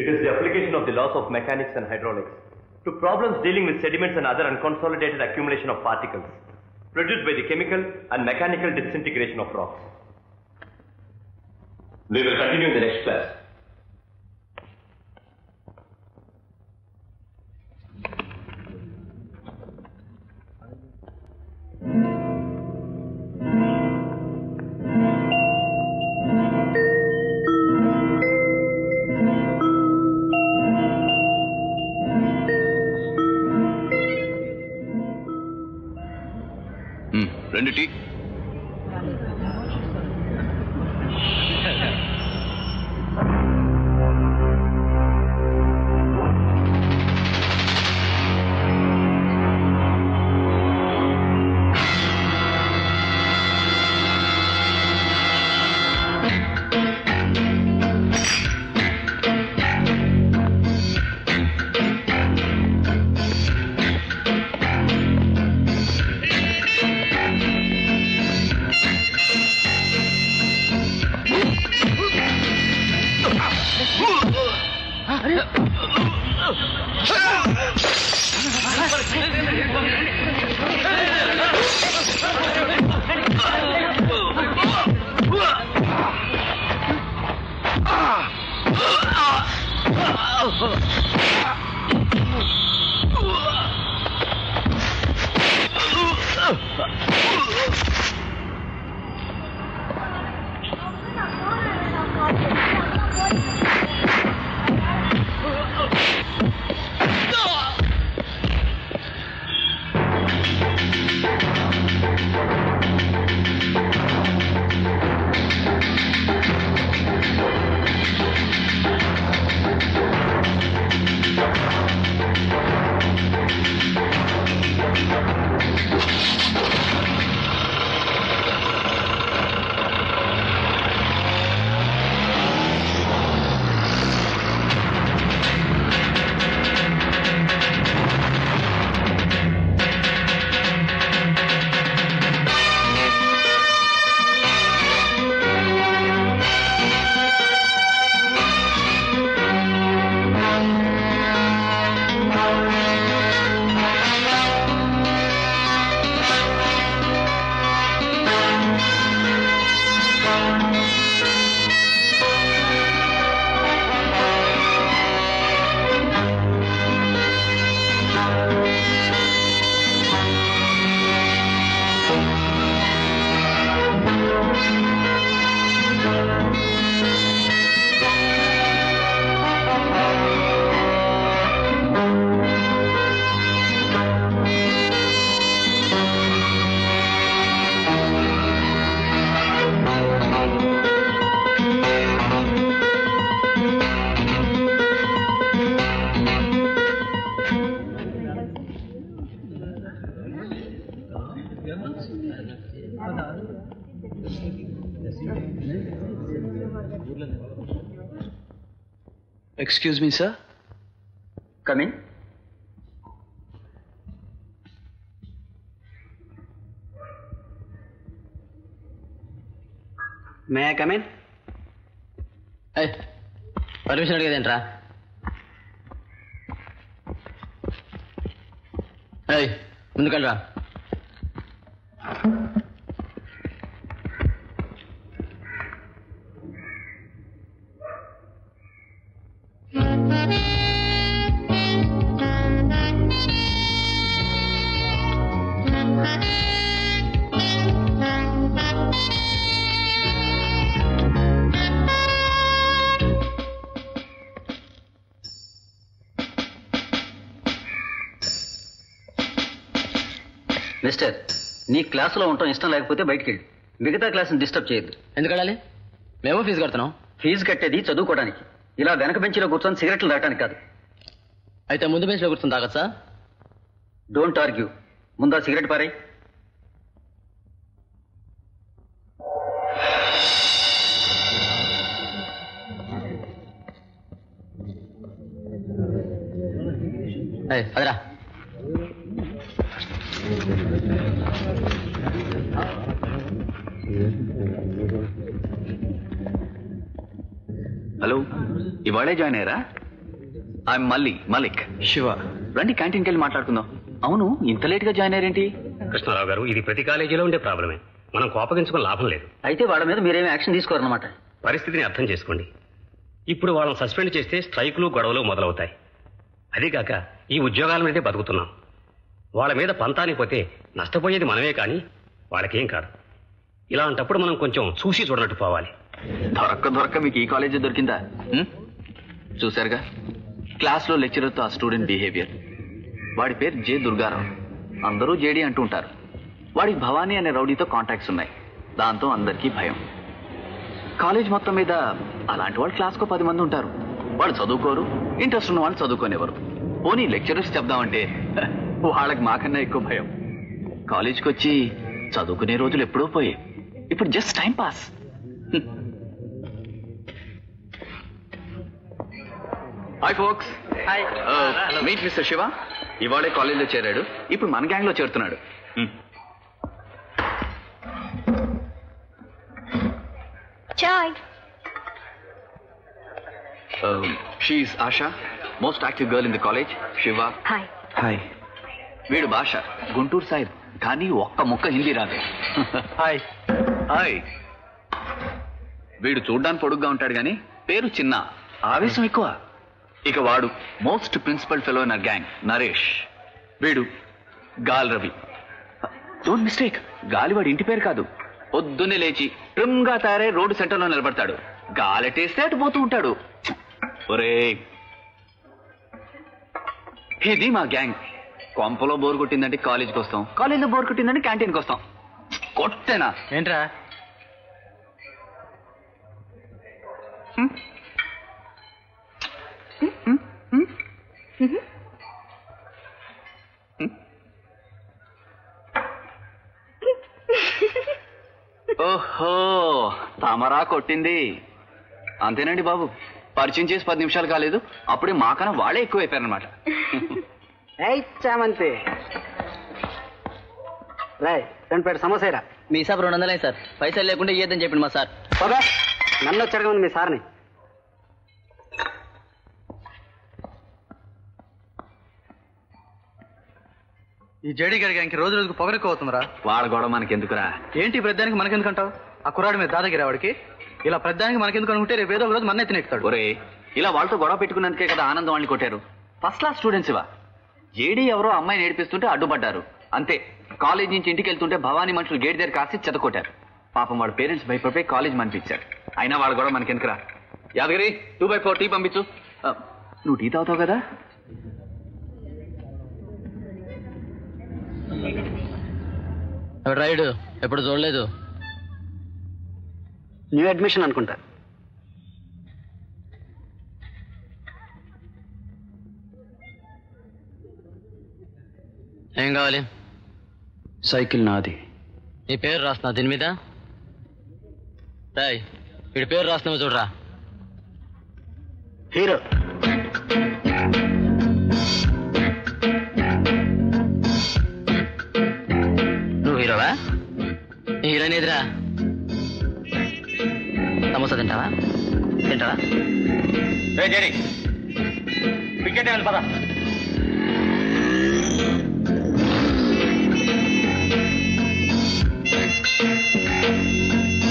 It is the application of the laws of mechanics and hydraulics to problems dealing with sediments and other unconsolidated accumulation of particles produced by the chemical and mechanical disintegration of rocks. We will continue in the next class. రెండు tea. Excuse me, sir. Come in. May I come in? Hey, permission అడిగేదేంట్రా? Hey, ముందుకెళ్ళరా. Mister, నీ క్లాసులో ఉండటం ఇష్టం లేకపోతే బయటికి వెళ్ళి మిగతా క్లాసుని డిస్టర్బ్ చేయొద్దు. ఎందుకు వెళ్ళాలి? మేము ఫీజు కడుతున్నాం. ఫీజు కట్టేది చదువుకోవడానికి, ఇలా వెనక బెంచ్లో కూర్చొని సిగరెట్లు తాగడానికి కాదు. అయితే ముందు బెంచ్లో కూర్చొని తాగచ్చా? Don't argue. ముందా సిగరెట్ పారాయి. అదరా. హలో, ఇవాళే జాయిన్ అయ్యారా? ఐఎమ్ మలిక్ శివ. రండి క్యాంటీన్కి వెళ్ళి మాట్లాడుకుందాం. అవును, ఇంత లేట్ గా జాయిన్ అయ్యారేంటి? కృష్ణారావు గారు, ఇది ప్రతి కాలేజీలో ఉండే ప్రాబ్లమే. మనం కోపగించుకుని లాభం లేదు. అయితే వాళ్ళ మీద మీరేమి యాక్షన్ తీసుకోరన్నమాట. పరిస్థితిని అర్థం చేసుకోండి. ఇప్పుడు వాళ్ళని సస్పెండ్ చేస్తే స్ట్రైకులు గొడవలు మొదలవుతాయి. అదీగాక ఈ ఉద్యోగాల మీదే బతుకుతున్నాం. వాళ్ళ మీద పంతానికి పోతే నష్టపోయేది మనమే కానీ వాళ్ళకేం కాదు. ఇలాంటప్పుడు మనం కొంచెం చూసి చూడనట్టు పోవాలి. దొరక్క మీకు ఈ కాలేజీ దొరికిందా? చూశారుగా క్లాస్లో లెక్చరర్తో ఆ స్టూడెంట్ బిహేవియర్. వాడి పేరు జే దుర్గారావు. అందరూ జేడీ అంటూ ఉంటారు. వాడికి భవానీ అనే రౌడీతో కాంటాక్ట్స్ ఉన్నాయి. దాంతో అందరికీ భయం. కాలేజ్ మొత్తం మీద అలాంటి వాళ్ళు క్లాస్కో 10 మంది ఉంటారు. వాళ్ళు చదువుకోరు, ఇంట్రెస్ట్ ఉన్న వాళ్ళు చదువుకోనివ్వరు. పోనీ లెక్చరర్స్ చెప్దామంటే వాళ్ళకి మాకన్నా ఎక్కువ భయం. కాలేజ్కి వచ్చి చదువుకునే రోజులు ఎప్పుడో పోయాయి. ఇప్పుడు just time pass. Hi folks. Hi. Meet mister Shiva. ఇవాళే కాలేజ్లో చేరాడు. ఇప్పుడు మన గ్యాంగ్ లో చేరుతున్నాడు. She is Asha, most active girl in the college. Shiva. Hi. వీడు భాష, గుంటూరు సాహిబ్, కానీ ఒక్క ముక్క హిందీ రాదు. హాయ్. హాయ్. వీడు చూడ్డానికి పొడుగ్గా ఉంటాడు కానీ పేరు చిన్న, ఆవేశం ఎక్కువ. ఇక వాడు most principal fellow in our gang, Naresh. వీడు గాల్ రవి. డోంట్ మిస్టేక్, గాలివాడి ఇంటి పేరు కాదు. పొద్దున్నే లేచి ట్రిమ్గా తయారై రోడ్డు సెంటర్లో నిలబడతాడు. గాలెటేస్తే అటు పోతూ ఉంటాడు. ఒరే, ఇది మా గ్యాంగ్. కొంపలో బోర్ కొట్టిందంటే కాలేజీకి వస్తాం, కాలేజీలో బోర్ కొట్టిందంటే క్యాంటీన్కి వస్తాం. కొట్టేనా ఏంట్రా? ఓహో, తమరా కొట్టింది. అంతేనండి బాబు. పరిచయం చేసి 10 నిమిషాలు కాలేదు, అప్పుడే మాకన్నా వాళ్ళే ఎక్కువైపోయారనమాట. చామంతి రాయ్ 2 సమోసారా. మీ సాబ్ 200 సార్. పైసలు లేకుండా ఇయ్యద్దని చెప్పింది మా సార్. నన్ను వచ్చడగండి మీ సార్ని. ఈ జేడీ గడిగా ఇంక రోజు రోజుకు పొగరెక్కువ అవుతుందిరా. వాళ్ళ గొడవ మనకెందుకురా? ఏంటి ప్రతిదానికి మనకెందుకంటావు? ఆ కుర్రాడు మీద దాదాగిరా వాడికి. ఇలా ప్రతిదానికి మనకెందుకు అనుకుంటే రేపు ఏదో ఒక రోజు మన ఎత్తినెక్కుతాడు. ఒరే, ఇలా వాళ్ళతో గొడవ పెట్టుకున్నందుకే కదా ఆనందం వాళ్ళని కొట్టారు. ఫస్ట్ క్లాస్ స్టూడెంట్స్ ఇవా. జేడీ ఎవరో అమ్మాయి నేర్పిస్తుంటే అడ్డుపడ్డారు అంతే. కాలేజ్ నుంచి ఇంటికి వెళ్తుంటే భవానీ మనుషులు గేట్ దగ్గర కాసి చెదకొట్టారు. పాపం వాడు పేరెంట్స్ భయపడిపోయి కాలేజ్ మనిపించారు. అయినా వాళ్ళ గొడవ మనకెందుకురా? యాదగిరి 2/4 టీ పంపించు. నువ్వు టీ తాగుతావు కదా? రైడ్ ఎప్పుడు చూడలేదు. న్యూ అడ్మిషన్ అనుకుంటా. ఏం కావాలి? సైకిల్ నాది. నీ పేరు రాస్తున్నా దీని మీద. రాయ్, వీడి పేరు రాస్తున్నావు చూడరా. హీరో. నువ్వు హీరోవా? హీరోయిన్ ఎదురా. సమోసా తింటావా? పద.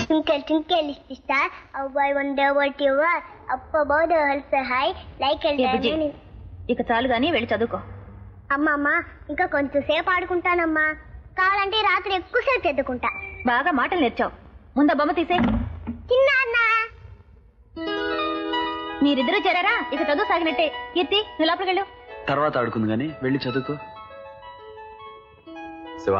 Twinkle, twinkle, little star, how I wonder what you are. Up above the hills high, like a diamond. ఇక చాలు గాని వెళ్ళి చదువుకో. అమ్మమ్మ, ఇంకా కొంచెంసేపు ఆడుకుంటానమ్మా. కావాలంటే రాత్రి ఎక్కువసేపు చదువుకుంటా. బాగా మాటలు నేర్చావు. ముందు బొమ్మ తీసే. చిన్నా మీరిద్దరూ చేరారా? ఇక చదువు సాగినట్టే. కీర్తి, నువ్వు లోపలికి వెళ్ళు. తర్వాత ఆడుకుంది కానీ వెళ్ళి చదువుకో. శివ,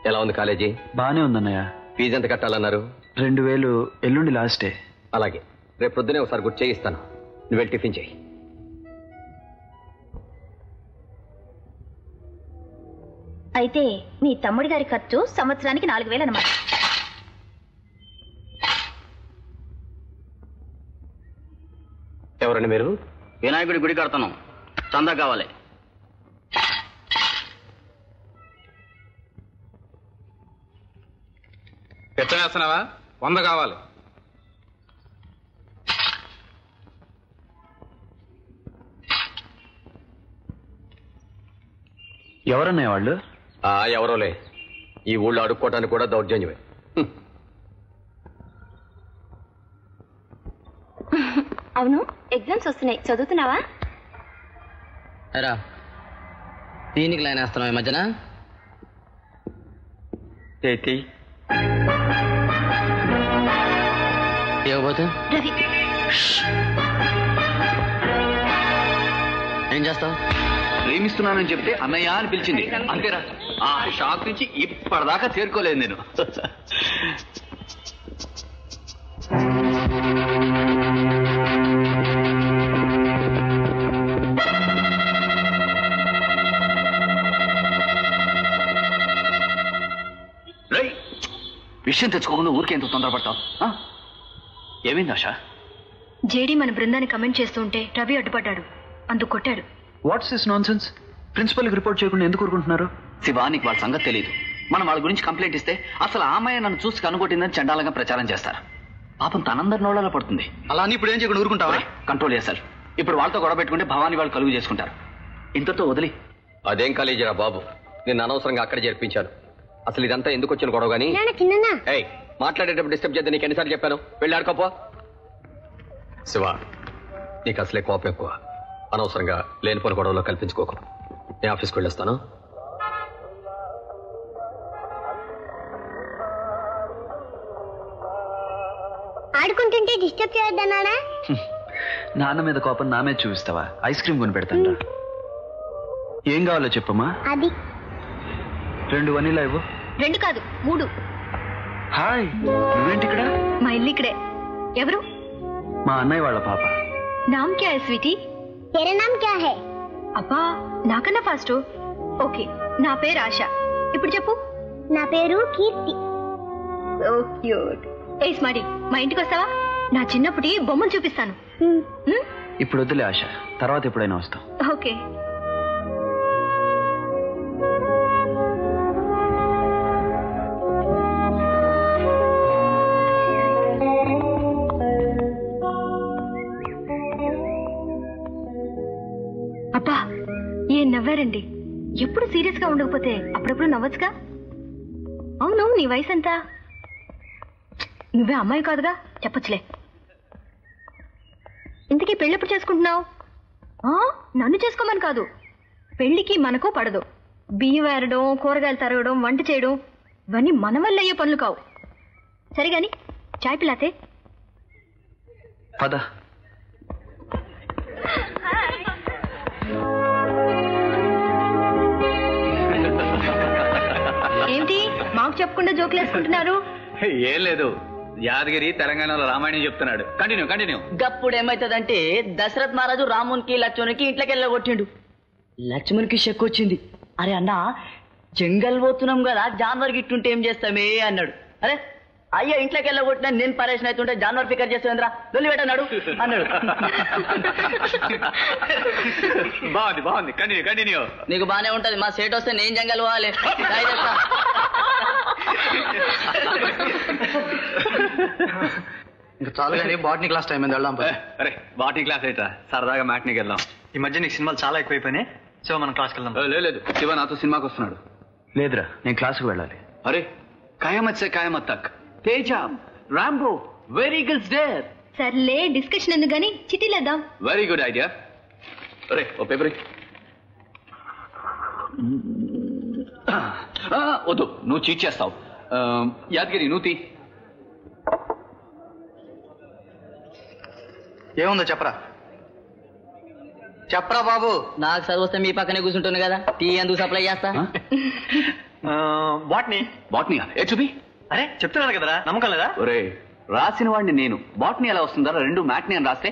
ఎలా ఉంది కాలేజీ? బానే ఉందన్నయ్య. ఫీజు ఎంత కట్టాలన్నారు? 2000 ఎల్లుండి లాస్టే. అలాగే, రేపు పొద్దునే ఒకసారి గుర్తు చేయిస్తాను. నువ్వు వెళ్ళి టిఫిన్ చేయి. అయితే మీ తమ్ముడి గారి ఖర్చు సంవత్సరానికి 4000 అన్నమాట. ఎవరండి మీరు? వినాయకుడి గుడి కడతాను, చందా కావాలి. ఎత్తనేస్తున్నావా? 100 కావాలి. ఎవరన్నాయి వాళ్ళు? ఎవరోలే, ఈ ఊళ్ళో అడుక్కోవటానికి కూడా దౌర్జన్యమే. అవును, ఎగ్జామ్స్ వస్తున్నాయి, చదువుతున్నావా? రా, దీనికి లైన్ వేస్తున్నావు ఈ మధ్యన. ఇవ్వబోతు రవి, ఏం చేస్తావు? ప్రేమిస్తున్నానని చెప్తే అన్నయ్య అని పిలిచింది, అంతేరా. ఆ షాక్ నుంచి ఇప్పటిదాకా చేరుకోలేదు నేను. విషయం తెచ్చుకోకుండా ఊరికే ఎంత తొందరపడతావు? ఏమైంది ఆశ? జేడీ మన బృందాన్ని కమెంట్ చేస్తుంటే రవి అడ్డుపడ్డాడు, అందుకు కొట్టాడు. What's this nonsense? ప్రిన్సిపల్కి రిపోర్ట్ చేయకుండా ఎందుకు ఊరుకుంటున్నారు? శివానికి వాళ్ళ సంగతి తెలియదు. మనం వాళ్ళ గురించి కంప్లైంట్ ఇస్తే అసలు ఆ అమ్మాయి నన్ను చూసి కనుగొట్టిందని చండాలంగా ప్రచారం చేస్తారు. పాపం తనందరి నోళ్ళలో పడుతుంది. అలా అని ఇప్పుడు ఏం చేయకుండా ఊరుకుంటావా? కంట్రోల్ చేస్తారు. ఇప్పుడు వాళ్ళతో గొడవ పెట్టుకుంటే భవానీ వాళ్ళు కలుగు చేసుకుంటారు. ఇంతతో వదిలి. అదేం కాలేజీరా బాబు, నేను అనవసరంగా అక్కడ చేర్పించాను. అసలు ఇదంతా ఎందుకు వచ్చిన గొడవ గానీ? మాట్లాడేటప్పుడు డిస్టర్బ్ చేద్దాం, నీకు ఎన్నిసార్లు చెప్పాను? వెళ్ళి ఆడుకోపో. శివ, నీకు అసలే కోపం ఎక్కువ. అనవసరంగా లేనిపోని గొడవలో కల్పించుకోకు. నేను ఆఫీస్కి వెళ్ళొస్తాను. ఆడుకుంటుంటే డిస్టర్బ్ చేయొద్దన్నా? నాన్న మీద కోపం నా మీద చూపిస్తావా? ఐస్ క్రీమ్ కొని పెడతాను. ఏం కావాలో చెప్పమ్మా. అది 2 వనీలా ఇవ్వు. 2 కాదు 3. హాయ్, నువ్వేంటి ఇక్కడ? మా ఇల్లు ఇక్కడే. ఎవరు? మా అన్నయ్య వాళ్ళ పాప. నామ్ క్యా హై స్వీటీ? तेरा नाम क्या है? అబ్బా, నాకన్నా ఫాస్ట్. ఓకే, నా పేరు ఆశ. ఇప్పుడు చెప్పు. నా పేరు Keerthi. So cute. Hey smarty, మా ఇంటికి వస్తావా? నా చిన్నప్పటి బొమ్మను చూపిస్తాను. ఇప్పుడు వద్దులే ఆశ, తర్వాత ఎప్పుడైనా వస్తాం. ఓకే. అబ్బా, ఏం నవ్వారండి. ఎప్పుడు సీరియస్ గా ఉండకపోతే అప్పుడప్పుడు నవ్వచ్చుగా. అవును, నీ వయసు ఎంత? నువ్వే అమ్మాయి కాదుగా, చెప్పచ్చులే. ఇంతకీ పెళ్ళెప్పుడు చేసుకుంటున్నావు? నన్ను చేసుకోమని కాదు, పెళ్లికి మనకు పడదు. బియ్యం ఏరడం, కూరగాయలు తరగడం, వంట చేయడం ఇవన్నీ మన వల్ల అయ్యే పనులు కావు. సరే గాని చాయ్ పిల్లాతే. పద. ఏంటి మాకు చెప్పకుండా జోకులు వేసుకుంటున్నారు? ఏం లేదు, యాదగిరి తెలంగాణలో రామాయణం చెప్తున్నాడు. కంటిన్యూ. గప్పుడు ఏమైతుందంటే దశరథ్ మహారాజు రామునికి లక్ష్మణునికి ఇంట్లోకి వెళ్ళగొట్టిండు. లక్ష్మణునికి షక్ వచ్చింది. అరే అన్న, జంగల్ పోతున్నాం కదా, జాన్వర్ గిట్టుంటే ఏం చేస్తామే అన్నాడు. అరే అయ్యా, ఇంట్లోకి వెళ్ళగొట్టినా నేను పరేషన్ అవుతుంటే జాన్వర్ ఫికర్ చేస్తుందిరా, వెళ్ళి పెట్టన్నాడు అన్నాడు. బాగుంది. కంటిన్యూ. నీకు బానే ఉంటది, మా సేట్ వస్తే నేను జంగల్ పోవాలి. ఇంకా చాలు కానీ బాటనీ క్లాస్ టైం అయింది, వెళ్దాం. అరే బాటనీ క్లాస్ అయితే సరదాగా మ్యాట్నీకి వెళ్దాం. ఈ మధ్య నీకు సినిమాలు చాలా ఎక్కువైపోయినాయి. శివ, మనం క్లాస్కి వెళ్దాం. లేదు, శివ నాతో సినిమాకి వస్తున్నాడు. లేదురా, నేను క్లాస్కి వెళ్ళాలి. అరే ఖయామత్ సే ఖయామత్ తక్, Teja, Rambo, very good dare. సర్లే, డిస్కషన్ ఎందుకు గానీ చిట్టీలేద్దాం. Very good idea. అరే ఓ పేపర్ వద్దు, నువ్వు చీట్ చేస్తావు. యాదగిరి, నువ్వు తీ. ఏముందో చెప్పరా బాబు. నాకు చదువు వస్తే మీ పక్కనే కూర్చుంటుంది కదా, టీ ఎందుకు సప్లై చేస్తా? బాట్నీ చూపి. అరే చెప్తున్నాను కదరా, నమ్మకం లేదా? ఒరే, రాసిన వాడిని నేను, బాట్నీ ఎలా వస్తుందా? 2 మ్యాట్నీ అని రాస్తే.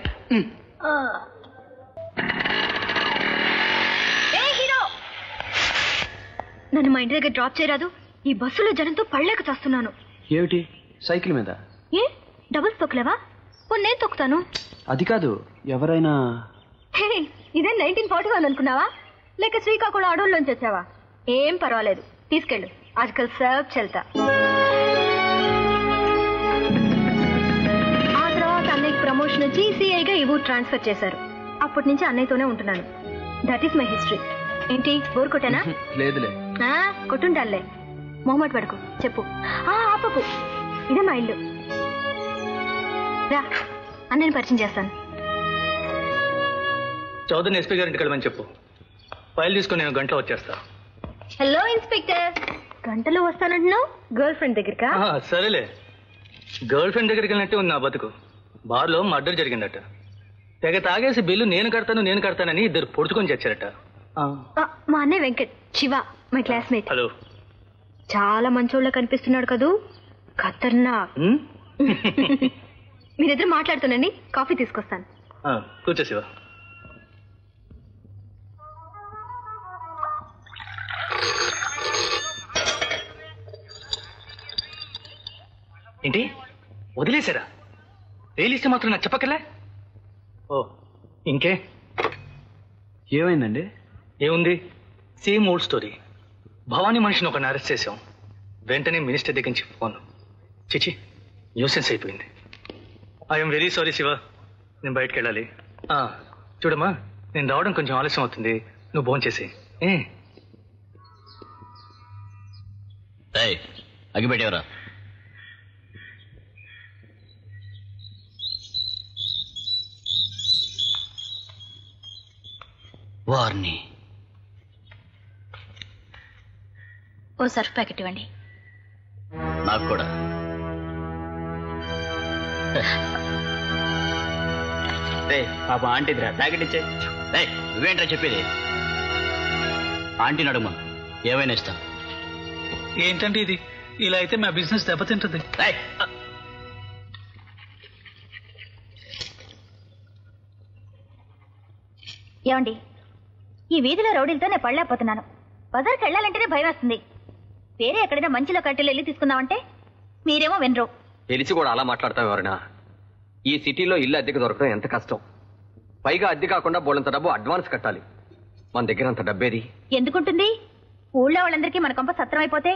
నన్ను మా ఇంటి దగ్గర డ్రాప్ చేయరాదు? ఈ బస్సులో జనంతో పళ్ళేక చేస్తున్నాను. ఏమిటి, సైకిల్ మీద? ఏ డబుల్స్ తొక్కలేవా? నేను తొక్కుతాను. అది కాదు, ఎవరైనా. ఇదే 1941 అనుకున్నావా? లేక శ్రీకాకుళం అడవుల్లోంచి వచ్చావా? ఏం పర్వాలేదు, తీసుకెళ్ళు. ఆజ్కల్ సబ్ చల్తా. ఆ తర్వాత అన్నయ్యకి ప్రమోషన్ వచ్చి సిఐగా ఈ ఊరు ట్రాన్స్ఫర్ చేశారు. అప్పటి నుంచి అన్నయ్యతోనే ఉంటున్నాను. That is my history. ఏంటి బోర్ కొట్టానా? లేదులే. కొట్టుండాలే. మొహమాట పడుకో, చెప్పు. ఆపకు, ఇదే మా ఇల్లు. రా, అన్నయ్యని పరిచయం చేస్తాను. చౌదరిని ఎస్పీ గారింటికి వెళ్ళమని చెప్పు. ఫైల్ తీసుకుని నేను గంటలో వచ్చేస్తా. హలో ఇన్స్పెక్టర్, గంటలో వస్తానంటున్నావు? Girl friend దగ్గరకా? సరేలే, గర్ల్ ఫ్రెండ్ దగ్గరికి వెళ్ళినట్టే ఉంది నా బతుకు. బార్లో మర్డర్ జరిగిందట. తెగ తాగేసి బిల్లు నేను కడతానని ఇద్దరు పొడుచుకొని చచ్చారట. మా అన్నయ్య Venkat, Shiva, my classmate. Hello. చాలా మంచోళ్ళ కనిపిస్తున్నాడు కదూ, ఖతర్నాక్. మీరిద్దరు మాట్లాడుతుండండి, కాఫీ తీసుకొస్తాను. కూర్చో శివ. ఏంటి వదిలేశారా? తేలిస్తే మాత్రం నాకు చెప్పకలే. ఓ ఇంకే ఏమైందండి? ఏముంది, సేమ్ ఓల్డ్ స్టోరీ. భవానీ మనిషిని ఒకరిని అరెస్ట్ చేశాం. వెంటనే మినిస్టర్ దగ్గర నుంచి ఫోన్. చిచి, న్యూసెన్స్ అయిపోయింది. ఐఎమ్ వెరీ సారీ శివ, నేను బయటకు వెళ్ళాలి. చూడమ్మా, నేను రావడం కొంచెం ఆలస్యం అవుతుంది, నువ్వు భోంచేసి. అగిపెట్టేవరా? వారిని ఓ సర్ఫ్ ప్యాకెట్ ఇవ్వండి. నాకు కూడా. పాప ఆంటీదిరా, ప్యాకెట్ ఇచ్చే. నువ్వేంట్రా చెప్పేది? ఆంటీని అడుగు, ఏమైనా ఇస్తాను. ఏంటంటే ఇది, ఇలా అయితే మా బిజినెస్ దెబ్బతింటుంది. ఏమండి, ఈ వీధిలో రౌడీలతో నేను పడలేకపోతున్నాను. బజార్కి వెళ్ళాలంటేనే భయం వేస్తుంది. వేరే ఎక్కడైనా మంచిలో కట్టెలు వెళ్ళి తీసుకుందామంటే మీరేమో వినరు. తెలిసి కూడా అలా మాట్లాడతాం ఎవరైనా? ఈ సిటీలో ఇల్లు అద్దెకు దొరకడం ఎంత కష్టం. పైగా అద్దె కాకుండా బోలంత డబ్బు అడ్వాన్స్ కట్టాలి. మన దగ్గర అంత డబ్బేది ఎందుకుంటుంది? ఊళ్ళో వాళ్ళందరికీ మన కొంప సత్రం అయిపోతే.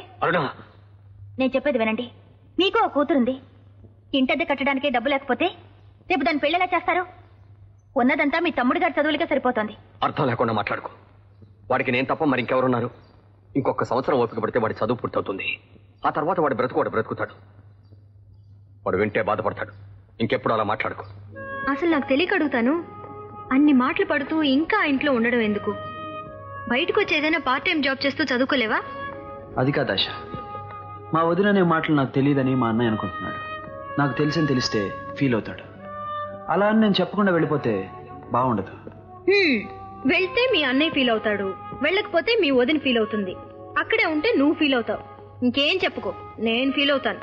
నేను చెప్పేది వినండి. మీకు ఒక కూతురుంది. ఇంటద్దె కట్టడానికే డబ్బు లేకపోతే రేపు దాన్ని పెళ్ళేలా చేస్తారు? ఉన్నదంతా మీ తమ్ముడి గారి చదువులకే సరిపోతుంది. అర్థం లేకుండా మాట్లాడుకో. వాడికి నేను తప్ప మరి ఇంకెవరున్నారు? ఇంకొక సంవత్సరం ఓపిక పడితే వాడి చదువు పూర్తవుతుంది. ఆ తర్వాత వాడు బ్రతుకుతాడు. వాడు వింటే బాధపడతాడు. ఇంకెప్పుడు అలా మాట్లాడుకో. అసలు నాకు తెలియక అడుగుతాను, అన్ని మాటలు పడుతూ ఇంకా ఇంట్లో ఉండడం ఎందుకు? బయటకు వచ్చి ఏదైనా పార్ట్ టైం జాబ్ చేస్తూ చదువుకోలేవా? అది కాదు ఆశ, మా వదిలనే మాటలు నాకు తెలియదని మా అన్నయ్య అనుకుంటున్నాడు. నాకు తెలిసని తెలిస్తే ఫీల్ అవుతాడు. అలా అని నేను చెప్పకుండా వెళ్ళిపోతే బాగుండదు. వెళ్తే మీ అన్నయ్య ఫీల్ అవుతాడు, వెళ్ళకపోతే మీ వదిన ఫీల్ అవుతుంది. అక్కడే ఉంటే నువ్వు ఫీల్ అవుతావు. ఇంకేం చెప్పుకో, నేను ఫీల్ అవుతాను.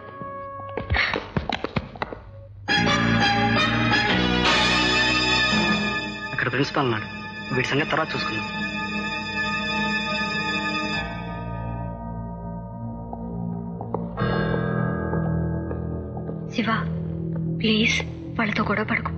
అక్కడ ప్రిన్సిపాల్ ఉన్నాడు, వీటి సంగతి తర్వాత చూసుకుందాం. శివ, ప్లీజ్ వాళ్ళతో గొడవ పడకు.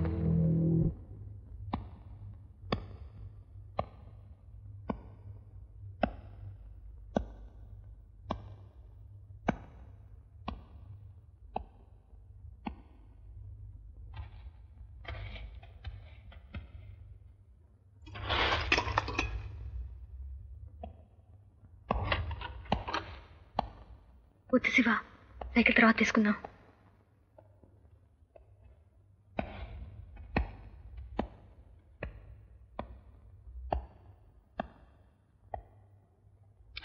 వద్దు శివ, సైకిల్ తర్వాత తీసుకుందాం.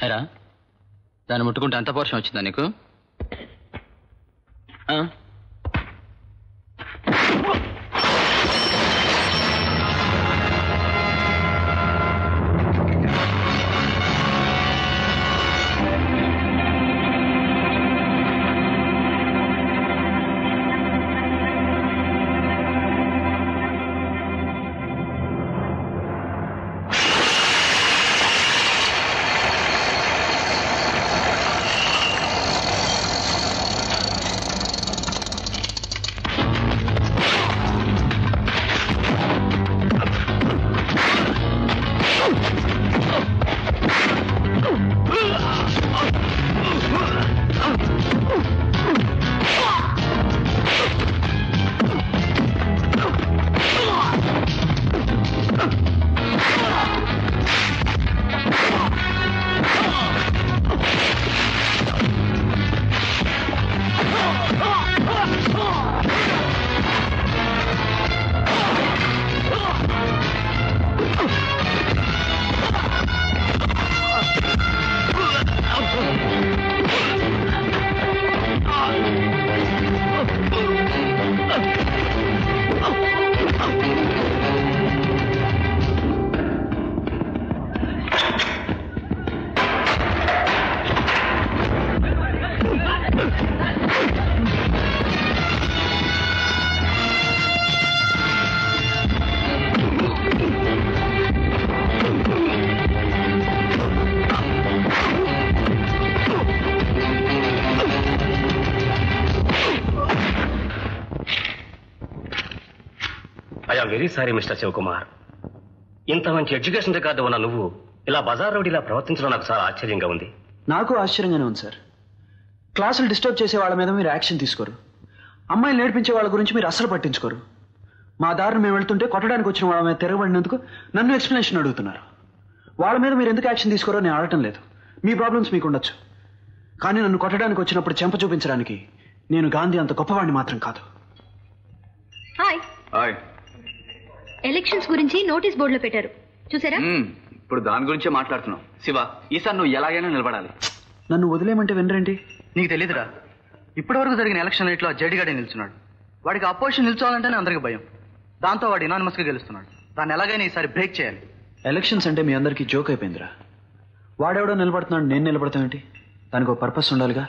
హరా, దాన్ని ముట్టుకుంటే అంత పోర్షన్ వచ్చిందా నీకు? I'm very sorry mister Shivakumar. ఇంత మంచి ఎడ్యుకేషన్ రికార్డు ఉన్న నువ్వు ఇలా బజార్ రోడ్ ఇలా ప్రవర్తించడం నాకు చాలా ఆశ్చర్యంగా ఉంది. నాకు ఆశ్చర్యంగానే ఉంది సార్. క్లాసులు డిస్టర్బ్ చేసే వాళ్ళ మీద మీరు యాక్షన్ తీసుకోరు, అమ్మాయిలు నేర్పించే వాళ్ళ గురించి మీరు అస్సలు పట్టించుకోరు. మా దారిని మేము వెళ్తుంటే కొట్టడానికి వచ్చిన వాళ్ళ మీద తిరగబడినందుకు నన్ను ఎక్స్ప్లెనేషన్ అడుగుతున్నారు. వాళ్ళ మీద మీరు ఎందుకు యాక్షన్ తీసుకోరో నేను అడగటం లేదు. మీ ప్రాబ్లమ్స్ మీకు ఉండొచ్చు, కానీ నన్ను కొట్టడానికి వచ్చినప్పుడు చెంప చూపించడానికి నేను గాంధీ అంత గొప్పవాడిని మాత్రం కాదు. హాయ్. హాయ్. ఎలక్షన్స్ గురించి నోటీస్ బోర్డులో పెట్టారు, చూసారా? ఇప్పుడు దాని గురించే మాట్లాడుతున్నాం. శివ, ఈసారి నువ్వు ఎలాగైనా నిలబడాలి. నన్ను వదిలేయమంటే వినరేంటి? నీకు తెలీదురా, ఇప్పటివరకు జరిగిన ఎలక్షన్ రేట్లో జడ్డిగాడే నిల్చున్నాడు. వాడికి అపోజిషన్ నిల్చోవాలంటేనే అందరికి భయం. దాంతో వాడు యునానిమస్ గా గెలుస్తున్నాడు. దాన్ని ఎలాగైనా ఈసారి బ్రేక్ చేయాలి. ఎలక్షన్స్ అంటే మీ అందరికీ జోక్ అయిపోయిందిరా. వాడెవడో నిలబడుతున్నాడు, నేను నిలబడతామేంటి? దానికి ఒక పర్పస్ ఉండాలిగా.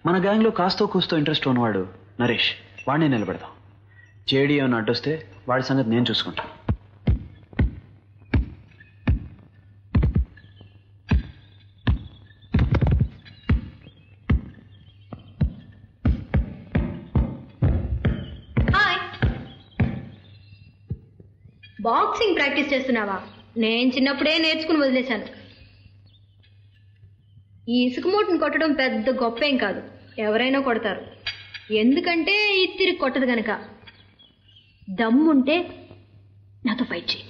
మన గ్యాంగ్లో కాస్తో కూస్తో ఇంట్రెస్ట్ ఉన్నవాడు నరేష్, వాడినే నిలబెడదాం. జేడీ అని అడ్డొస్తే వాడి సంగతి నేను చూసుకుంటాను. బాక్సింగ్ ప్రాక్టీస్ చేస్తున్నావా? నేను చిన్నప్పుడే నేర్చుకుని వదిలేశాను. ఈ ఇసుక మూటను కొట్టడం పెద్ద గొప్పేం కాదు, ఎవరైనా కొడతారు. ఎందుకంటే ఇది తిరిగి కొట్టదు గనక. దమ్ముంటే నాతో ఫైట్ చేయి.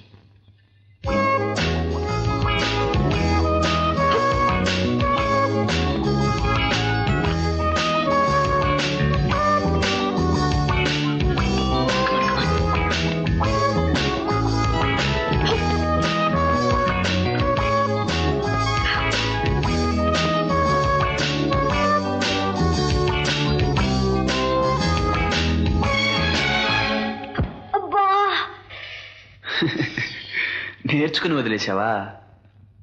నేర్చుకుని వదిలేసావా?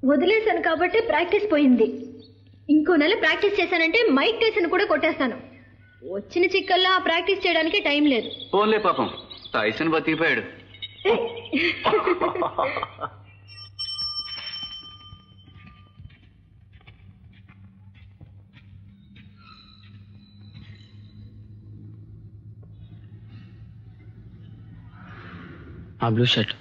వదిలేశాను కాబట్టి ప్రాక్టీస్ పోయింది. ఇంకో నెల ప్రాక్టీస్ చేశానంటే మైక్ టైసన్ కూడా కొట్టేస్తాను. వచ్చిన చిక్కల్లా ప్రాక్టీస్ చేయడానికి టైం లేదు. పోన్లే పాపం, టైసన్ బతికిపోయాడు. ఆ బ్లూ షర్ట్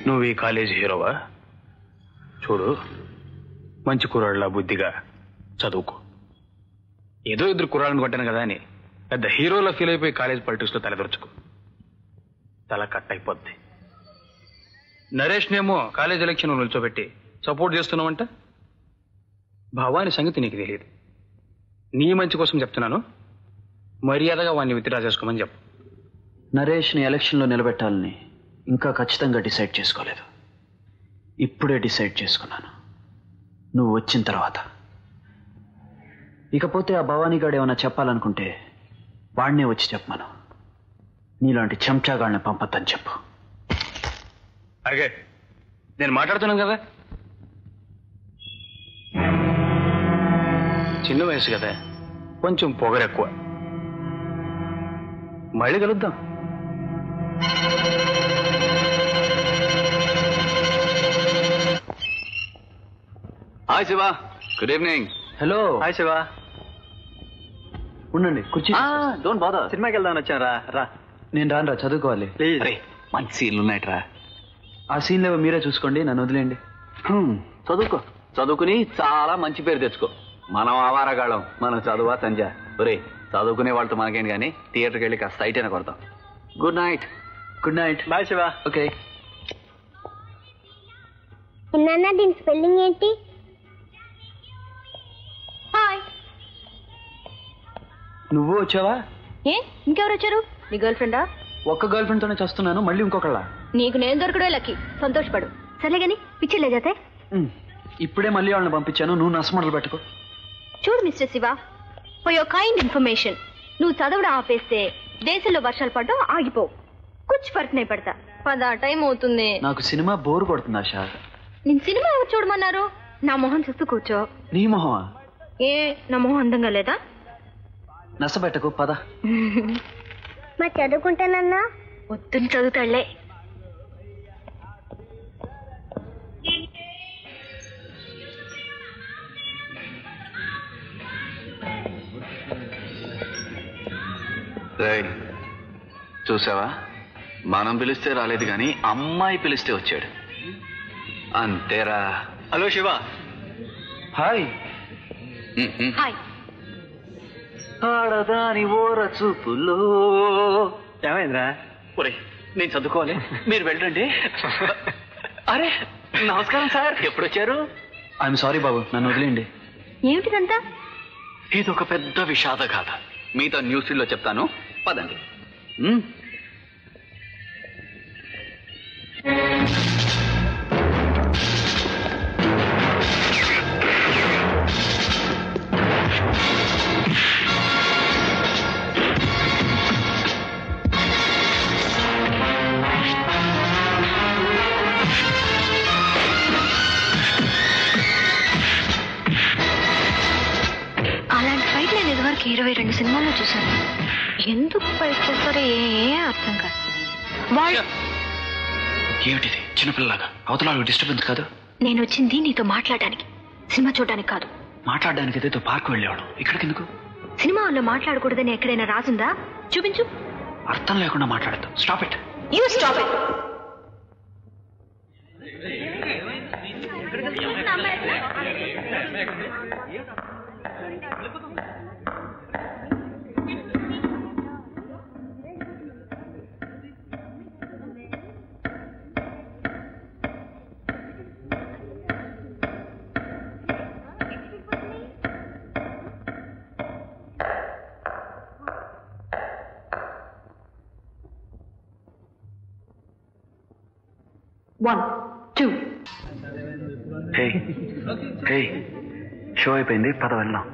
నువ్వు ఈ కాలేజీ హీరోవా? చూడు, మంచి కుర్రాళ్ళ బుద్ధిగా చదువుకో. ఏదో ఇద్దరు కుర్రాళ్ళని కొట్టాను కదా అని పెద్ద హీరోలా ఫీల్ అయిపోయి కాలేజ్ పాలిటిక్స్లో తలదొరుచుకో, తల కట్ అయిపోద్ది. నరేష్నేమో కాలేజ్ ఎలక్షన్ నిల్చోబెట్టి సపోర్ట్ చేస్తున్నావంట. భవాని సంగతి నీకు తెలియదు. నీ మంచి కోసం చెప్తున్నాను, మర్యాదగా వాడిని విత్డ్రా చేసుకోమని చెప్పు. నరేష్ని ఎలక్షన్లో నిలబెట్టాలని ఇంకా ఖచ్చితంగా డిసైడ్ చేసుకోలేదు. ఇప్పుడే డిసైడ్ చేసుకున్నాను, నువ్వు వచ్చిన తర్వాత. ఇకపోతే ఆ భవానీగాడు ఏమైనా చెప్పాలనుకుంటే వాడినే వచ్చి చెప్పమను. నీలాంటి చెంచాగాళ్ళని పంపొద్దని చెప్పు. అలాగే, నేను మాట్లాడుతున్నాను కదా. చిన్న వయసు కదా, కొంచెం పొగరెక్కువ. మళ్ళీ కలుద్దాం. Hi Shiva, good evening. Hello. Hi Shiva. ఉండండి, కుర్చీ. Don't bother. సినిమాకి వెళ్దామని వచ్చాను. రా. నేను రాను రా, చదువుకోవాలి. ప్లీజ్. మంచి సీన్లు ఉన్నాయట్రా. ఆ సీన్లు మీరే చూసుకోండి, నన్ను వదిలేండి. చదువుకో, చదువుకుని చాలా మంచి పేరు తెచ్చుకో. మనం ఆవారగాళ్ళం, మనం చదువా సంజ. ఒరే, చదువుకునే వాళ్ళతో మనకేంటి కానీ థియేటర్కి వెళ్ళి కాస్త సైట్ అయినా కొడతాం. Good night. Good night. Bye Shiva. Okay. నాన్న, దీని స్పెల్లింగ్ ఏంటి? హాయ్. నువ్వు వచ్చావా? ఏ, ఇంకెవరు వచ్చారు? నీ గర్ల్ ఫ్రెండా? ఒక్క గర్ల్ ఫ్రెండ్ తోనే చేస్తున్నాను, మళ్ళీ ఇంకొకళ్ళ. నీకు నేను దొరకడే లక్కీ, సంతోషపడు. సరే గాని పిచ్చిలే జతే. ఇప్పుడే మళ్ళీ వాళ్ళని పంపించాను, నువ్వు నష్టమొదలు పెట్టుకో. చూడు mister Shiva, for your kind information, నువ్వు చదవడం ఆపేస్తే దేశంలో వర్షాలు పడడం ఆగిపోవు. కుచ్ ఫర్క్ నే పడతా. పద, టైం అవుతుంది. నాకు సినిమా బోర్ కొడుతుంది ఆశ. నేను సినిమా ఎవరు చూడమన్నారు? నా మొహం చూస్తూ కూర్చో. నీ మొహమా? ఏ, నా మొహం అందంగా లేదా? నష్టపెట్టకు, పద. మా చదువుకుంటానన్నా. వద్దని చదువుతాళ్లే. చూసావా, మనం పిలిస్తే రాలేదు కానీ అమ్మాయి పిలిస్తే వచ్చాడు. అంతేరా. హలో శివ. హాయ్. హాయ్. ఆడదాని ఓర చూపులో. ఏమైందిరా? ఒరే నేను చదువుకోవాలి, మీరు వెళ్ళండి. అరే నమస్కారం సార్, ఎప్పుడు వచ్చారు? ఐఎమ్ సారీ బాబు, నన్ను వదిలేండి. ఏమిటిదంతా? ఇది ఒక పెద్ద విషాద గాథ. మీతో న్యూస్లో చెప్తాను, పదండి. అలాంటి ఫైట్ నేను ఇదివరకు 22 సినిమాల్లో చూశాను. ఎందుకు ఫైట్ చేస్తారో అర్థం కాదు. ఏమిటిది చిన్నపిల్లలాగా? అవతల డిస్టర్బెన్స్ కాదు. నేను వచ్చింది నీతో మాట్లాడడానికి, సినిమా చూడడానికి కాదు. మాట్లాడడానికి ఏదో పార్క్ వెళ్ళేవాడు, ఇక్కడికి ఎందుకు? సినిమా వాళ్ళు మాట్లాడకూడదని ఎక్కడైనా రాసుందా? చూపించు. అర్థం లేకుండా మాట్లాడద్దు. Stop it. You stop it. One, two. Show అయిపోయింది, పద వెళ్దాం.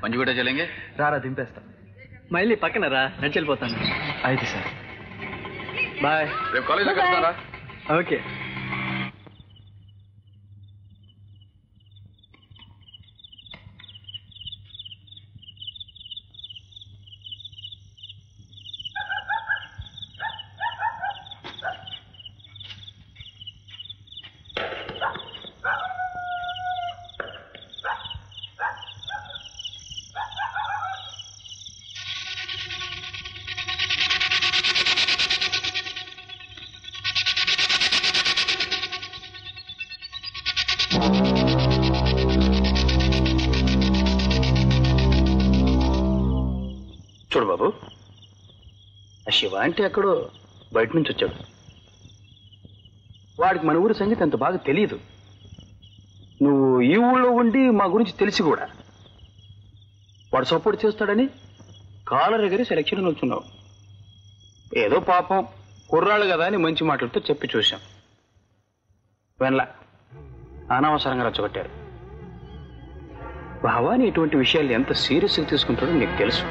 మంచి కూడా చెల్లింగే. రారా దింపేస్తా. మైలి పక్కన రా, నడిచి వెళ్ళిపోతాను. అయితే సార్ బాయ్. రేపు కాలేజీలో కలుస్తారా? ఓకే. చూడు బాబు, ఆ శివ అంటే ఎక్కడో బయట నుంచి వచ్చాడు. వాడికి మన ఊరి సంగతి అంత బాగా తెలియదు. నువ్వు ఈ ఊళ్ళో ఉండి మా గురించి తెలిసి కూడా వాడు సపోర్ట్ చేస్తాడని కాలర్ ఎగరి సెలక్షన్ వచ్చున్నావు. ఏదో పాపం కుర్రాళ్ళు కదా అని మంచి మాటలతో చెప్పి చూశాం. వెనలా అనవసరంగా రచ్చగొట్టారు. భావాని ఇటువంటి విషయాలు ఎంత సీరియస్గా తీసుకుంటాడో నీకు తెలుసు.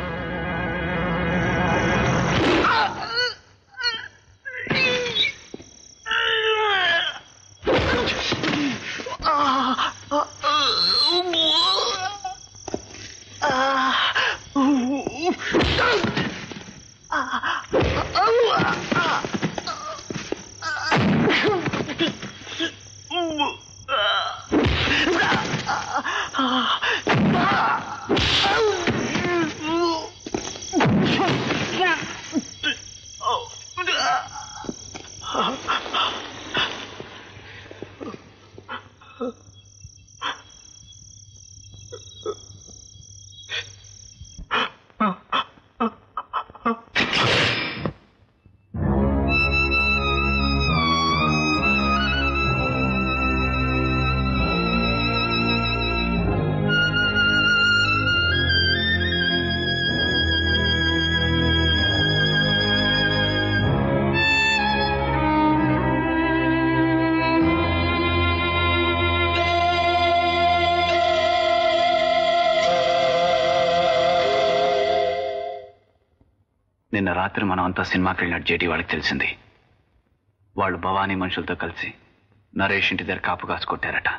నిన్న రాత్రి మనం అంతా సినిమాకి వెళ్ళినట్టు జేటీ వాళ్ళకి తెలిసింది. వాళ్ళు భవానీ మనుషులతో కలిసి నరేష్ ఇంటి దగ్గర కాపు కాసుకొట్టారట.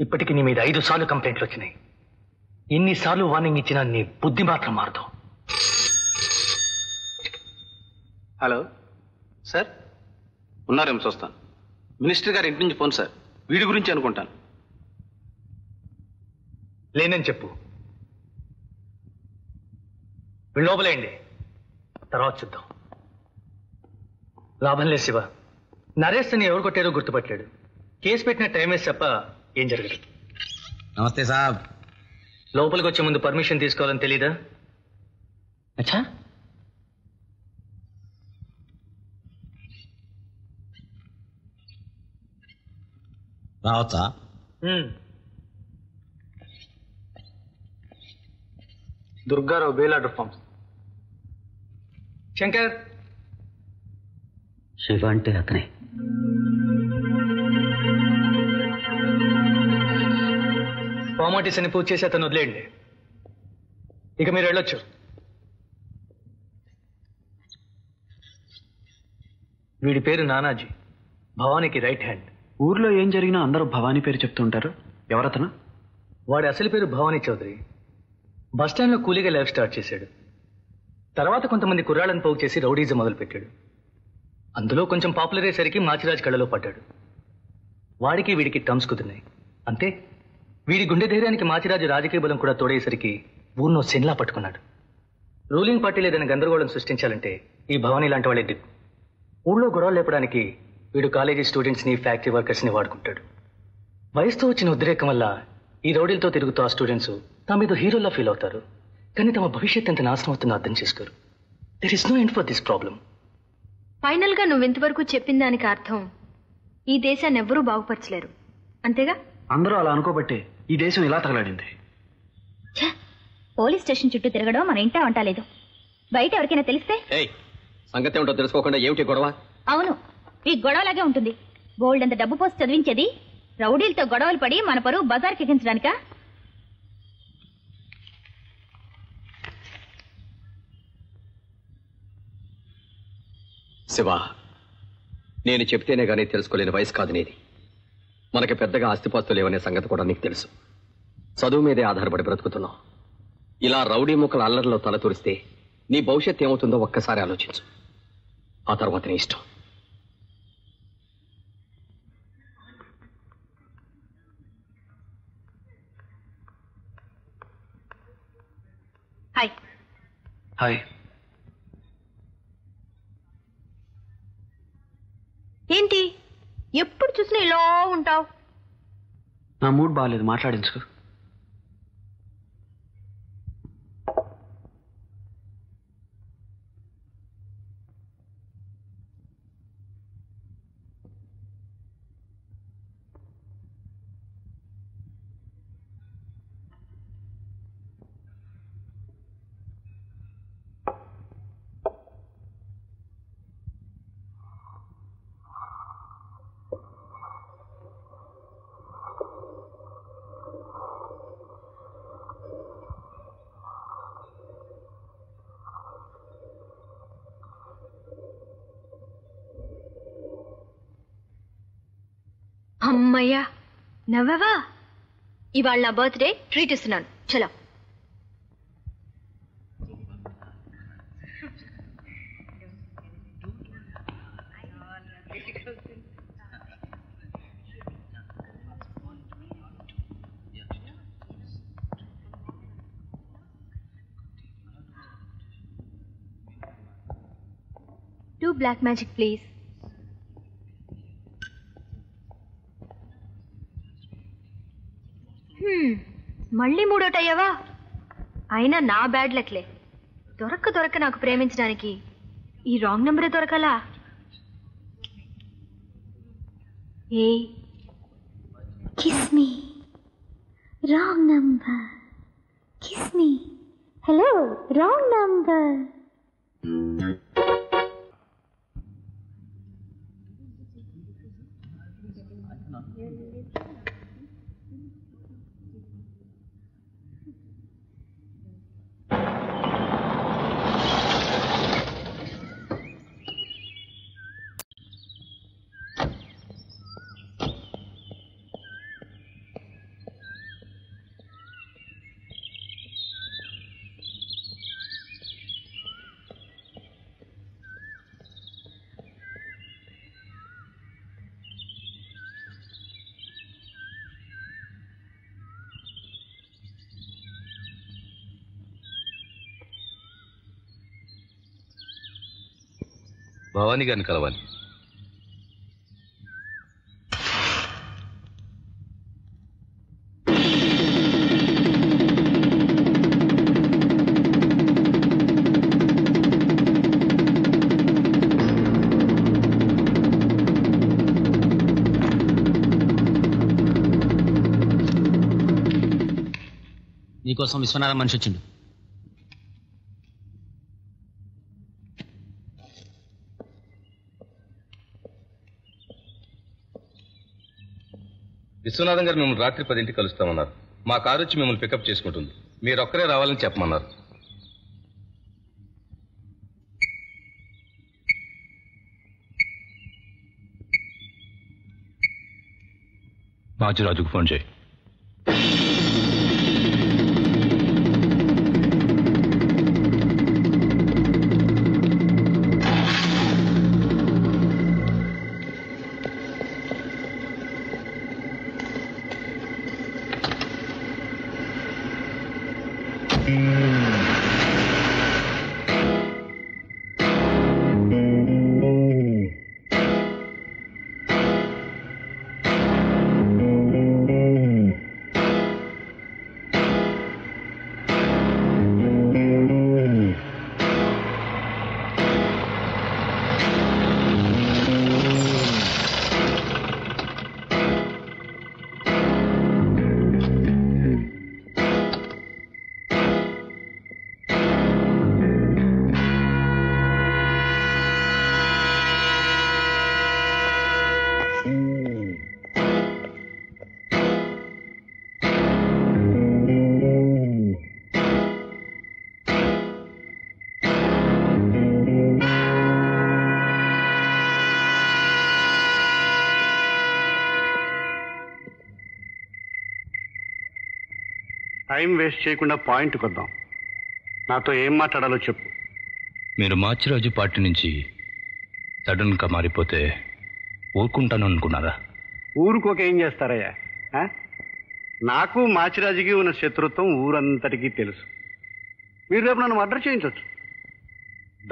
ఇప్పటికి నీ మీద 5 సార్లు కంప్లైంట్లు వచ్చినాయి. ఎన్నిసార్లు వార్నింగ్ ఇచ్చినా నీ బుద్ధి మాత్రం మారదు. హలో సార్, ఉన్నారేమో చూస్తాను. మినిస్టర్ గారి ఇంటి నుంచి ఫోన్ సార్, వీడి గురించి అనుకుంటాను. లేనని చెప్పు. లోపలేండి, తర్వాత చూద్దాం. లాభం లేదు శివ. నరేష్ అని ఎవరు కొట్టారో గుర్తుపట్టలేడు. కేసు పెట్టిన టైం వేసి తప్ప ఏం జరగదు. నమస్తే సాబ్. లోపలికి వచ్చే ముందు పర్మిషన్ తీసుకోవాలని తెలీదా? అచ్చా, రావచ్చా? Durgarao bail order forms. Shankar. Shiva అంటే అతనే. ఫార్మాలిటీస్ అని పూర్తి చేసి అతను వదిలేయండి. ఇక మీరు వెళ్ళొచ్చు. వీడి పేరు నానాజీ, భవానీకి రైట్ హ్యాండ్. ఊర్లో ఏం జరిగినా అందరూ భవానీ పేరు చెప్తూ ఉంటారు. ఎవరతను? వాడి అసలు పేరు భవానీ చౌదరి. బస్టాండ్లో కూలీగా లైఫ్ స్టార్ట్ చేశాడు. తర్వాత కొంతమంది కుర్రాళ్ళని పోగు చేసి రౌడీజం మొదలుపెట్టాడు. అందులో కొంచెం పాపులర్ అయ్యేసరికి మాచిరాజ్ కళ్ళలో పడ్డాడు. వాడికి వీడికి టర్మ్స్ కుదిరినాయి. అంతే, వీడి గుండె ధైర్యానికి మాచిరాజు రాజకీయ బలం కూడా తోడేసరికి ఊర్నో సెన్లా పట్టుకున్నాడు. రూలింగ్ పార్టీ లేదని గందరగోళం సృష్టించాలంటే ఈ భవానీ లాంటి వాళ్ళే దిక్కు. ఊళ్ళో గొడవలు లేపడానికి వీడు కాలేజీ స్టూడెంట్స్ని, ఫ్యాక్టరీ వర్కర్స్ని వాడుకుంటాడు. వయసుతో వచ్చిన ఉద్రేకం వల్ల ఈ రౌడీలతో తిరుగుతూ ఆ స్టూడెంట్స్ తమ మీద హీరోలా ఫీల్ అవుతారు. కానీ తమ భవిష్యత్ ఎంత నాశనం అవుతుందో అర్థం చేసుకోరు. There is no end for this problem. Final గా నువ్వు ఇంతవరకు చెప్పిన దానికి అర్థం ఈ దేశాన్ని ఎవ్వరూ బాగుపరచలేరు, అంతేగా? అందరూ అలా అనుకోబట్టే ఈ దేశం ఇలా తగలాడింది. పోలీస్ స్టేషన్ చుట్టూ తిరగడం మన ఇంటా వంటలేదు. బయట ఎవరికైనా తెలిస్తే సంగతి ఏమిటో తెలుసుకోకుండా ఏమిటి గొడవ? అవును, ఈ గొడవలాగే ఉంటుంది. గోల్డ్ అంత డబ్బు పోసి చదివించేది రౌడీలతో గొడవలు పడి మన పరువు బజార్కి ఎక్కించడానికా? శివ, నేను చెప్తేనే గానీ తెలుసుకోలేని వయసు కాదు నీది. మనకి పెద్దగా ఆస్తిపాస్తులు లేవనే సంగతి కూడా నీకు తెలుసు. చదువు మీదే ఆధారపడి బ్రతుకుతున్నావు. ఇలా రౌడీ ముక్కల అల్లరిలో తల తూరిస్తే నీ భవిష్యత్తు ఏమవుతుందో ఒక్కసారి ఆలోచించు. ఆ తర్వాత నీ ఇష్టం. హాయ్. హాయ్. ఏంటి ఎప్పుడు చూసినా ఇలా ఉంటావు? నా మూడ్ బాగాలేదు, మాట్లాడించుకో. అమ్మయ్యా, నవ్వవా? ఇవాళ నా బర్త్డే ట్రీట్ ఇస్తున్నాను, చలో. Two black magic, please. మళ్ళీ మూడోటయ్యావా? అయినా నా బ్యాడ్ లక్లే. దొరక్క నాకు ప్రేమించడానికి ఈ రాంగ్ నెంబరే దొరకాలా? Hey kiss me. Wrong number. Kiss me. Hello, wrong number. Bhavani గారిని కలవాలి. నీకోసం విశ్వనాథం మనిషి వచ్చిండు. విశ్వనాథం గారు మిమ్మల్ని రాత్రి 10ంటికి కలుస్తామన్నారు. మా కారు వచ్చి మిమ్మల్ని పికప్ చేసుకుంటుంది. మీరు ఒక్కరే రావాలని చెప్పమన్నారు. మాచిరాజుకు ఫోన్ చేయి. టైం వేస్ట్ చేయకుండా పాయింట్కి వద్దాం. నాతో ఏం మాట్లాడాలో చెప్పు. మీరు మాచిరాజు పార్టీ నుంచి సడన్గా మారిపోతే ఊరుకుంటాను అనుకున్నారా? ఊరుకోక ఏం చేస్తారయ్యా? నాకు మాచిరాజుకి ఉన్న శత్రుత్వం ఊరంతటికీ తెలుసు. మీరు రేపు నన్ను మర్డర్ చేయించవచ్చు.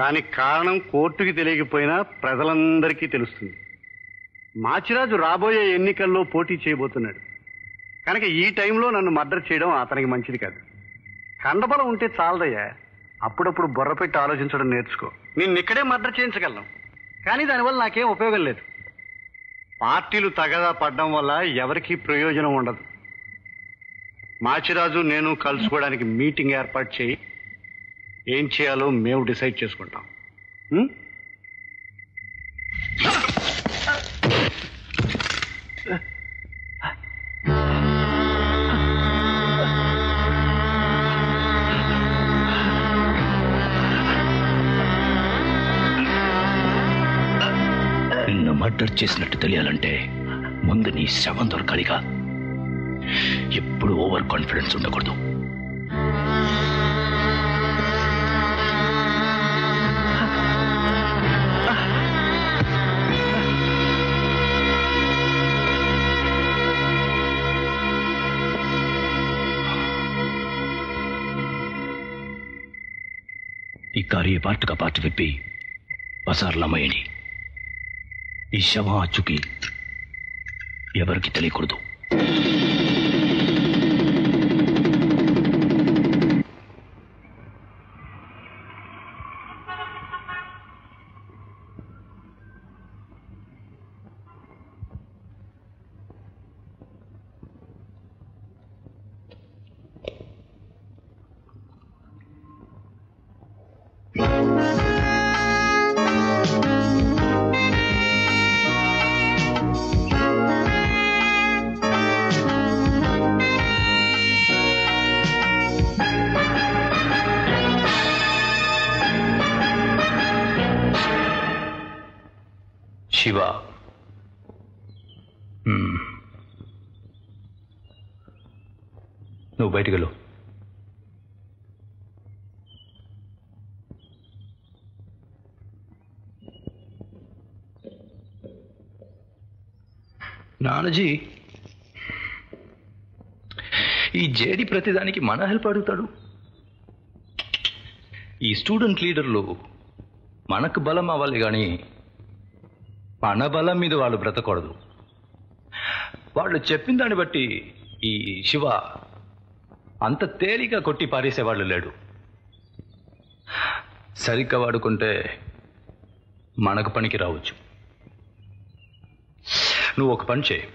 దానికి కారణం కోర్టుకి తెలియకపోయినా ప్రజలందరికీ తెలుస్తుంది. మాచిరాజు రాబోయే ఎన్నికల్లో పోటీ చేయబోతున్నాడు కనుక ఈ టైంలో నన్ను మర్డర్ చేయడం అతనికి మంచిది కాదు. కండబలం ఉంటే చాలదయ్యా. అప్పుడప్పుడు బుర్ర పెట్టి ఆలోచించడం నేర్చుకో. నిన్నిక్కడే మర్డర్ చేయించగలను కానీ దానివల్ల నాకేం ఉపయోగం లేదు. పార్టీలు తగదా పడడం వల్ల ఎవరికీ ప్రయోజనం ఉండదు. మాచిరాజు నేను కలుసుకోవడానికి మీటింగ్ ఏర్పాటు చేయి. ఏం చేయాలో మేము డిసైడ్ చేసుకుంటాం. నిన్ను మర్డర్ చేసినట్టు తెలియాలంటే ముందు నీ శవం దొరకాలిగా. ఎప్పుడు ఓవర్ కాన్ఫిడెన్స్ ఉండకూడదు. ఈ కార్య పార్ట్గా పార్ట్ విప్పి బజార్లమ్మేయండి. ఈ శవం అచ్చుకి ఎవరికి తెలియకూడదు. శివ, నువ్వు బయటికి వెళ్ళు. నాన్నజీ, ఈ జేడి ప్రతిదానికి మన హెల్ప్ అడుగుతాడు. ఈ స్టూడెంట్ లీడర్లు మనకు బలం అవ్వాలి కానీ అనబలం మీద వాళ్ళు బ్రతకూడదు. వాళ్ళు చెప్పిన దాన్ని బట్టి ఈ శివ అంత తేలిగా కొట్టి పారేసేవాళ్ళు లేడు. సరిగ్గా వాడుకుంటే మనకు పనికి రావచ్చు. నువ్వు ఒక పని చేయి,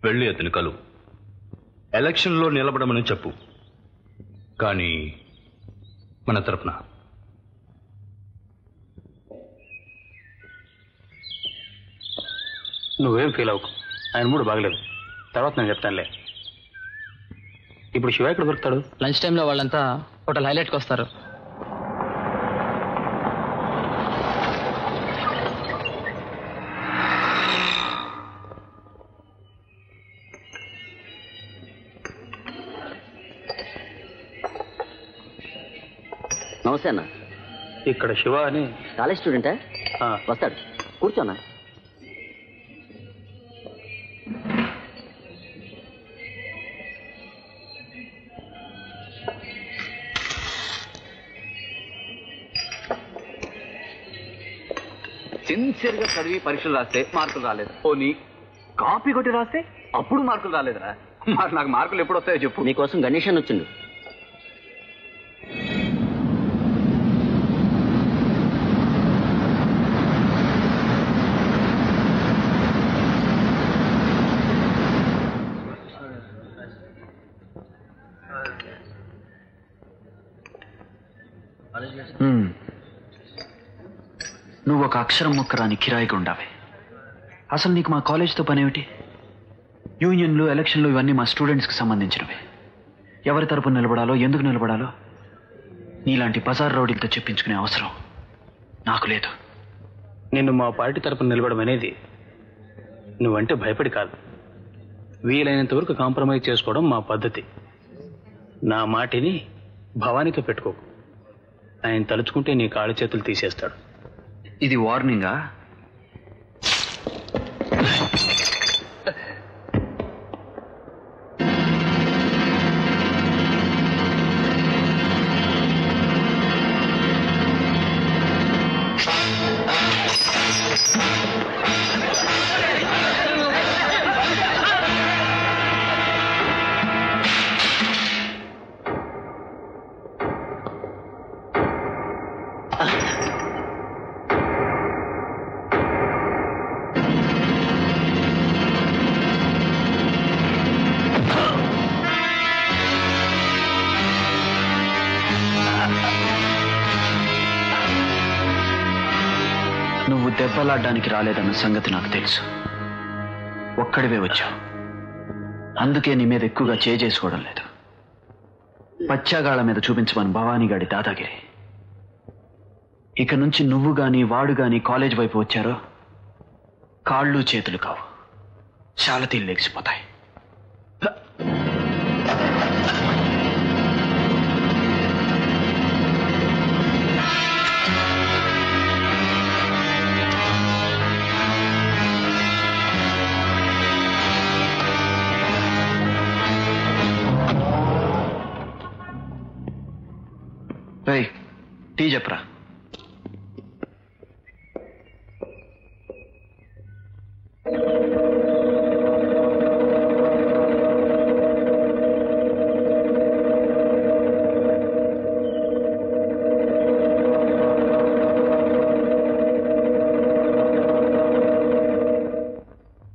వెళ్ళి అతని కలు, ఎలక్షన్లో నిలబడమని చెప్పు. కానీ మన తరపున. నువ్వేం ఫీల్ అవ్వకు, ఆయన మూడు బాగలేదు, తర్వాత నేను చెప్తానులే. ఇప్పుడు శివ ఎక్కడ దొరుకుతాడు? లంచ్ టైంలో వాళ్ళంతా హోటల్ హైలైట్కి వస్తారు. నమస్తే అన్న. ఇక్కడ శివ అని కాలేజ్ స్టూడెంటా? వస్తాడు, కూర్చోన్నా. సిన్సియర్గా చదివి పరీక్షలు రాస్తే మార్కులు రాలేదు, పోనీ కాపీ కొట్టి రాస్తే అప్పుడు మార్కులు రాలేదురా. మరి నాకు మార్కులు ఎప్పుడు వస్తాయో చెప్పు. నీకోసం గణేషన్ వచ్చిండు. నువ్వు ఒక అక్షరం ముక్కరాని కిరాయిగా ఉండాలి. అసలు నీకు మా కాలేజ్తో పనేమిటి? యూనియన్లు, ఎలక్షన్లు ఇవన్నీ మా స్టూడెంట్స్కి సంబంధించినవి. ఎవరి తరపున నిలబడాలో, ఎందుకు నిలబడాలో నీలాంటి బజార్ రౌడీలతో చెప్పించుకునే అవసరం నాకు లేదు. నిన్ను మా పార్టీ తరపున నిలబడం అనేది నువ్వంటే భయపడి కాదు, వీలైనంత వరకు కాంప్రమైజ్ చేసుకోవడం మా పద్ధతి. నా మాటిని భవానీతో పెట్టుకోకు, ఆయన తలుచుకుంటే నీ కాళ్ళ చేతులు తీసేస్తాడు. ఇది వార్నింగా? నువ్వు దెబ్బలాడ్డానికి రాలేదన్న సంగతి నాకు తెలుసు. ఒక్కడివే వచ్చావు, అందుకే నీ మీద ఎక్కువగా చేసుకోవడం లేదు. పచ్చాగాళ్ల మీద చూపించమని భవానీగాడి దాదాగిరి. ఇక నుంచి నువ్వు గాని వాడు గాని కాలేజ్ వైపు వచ్చారో కాళ్ళు చేతులు కావు, చాలతీలు లెగిసిపోతాయి. టీ చెప్పరా?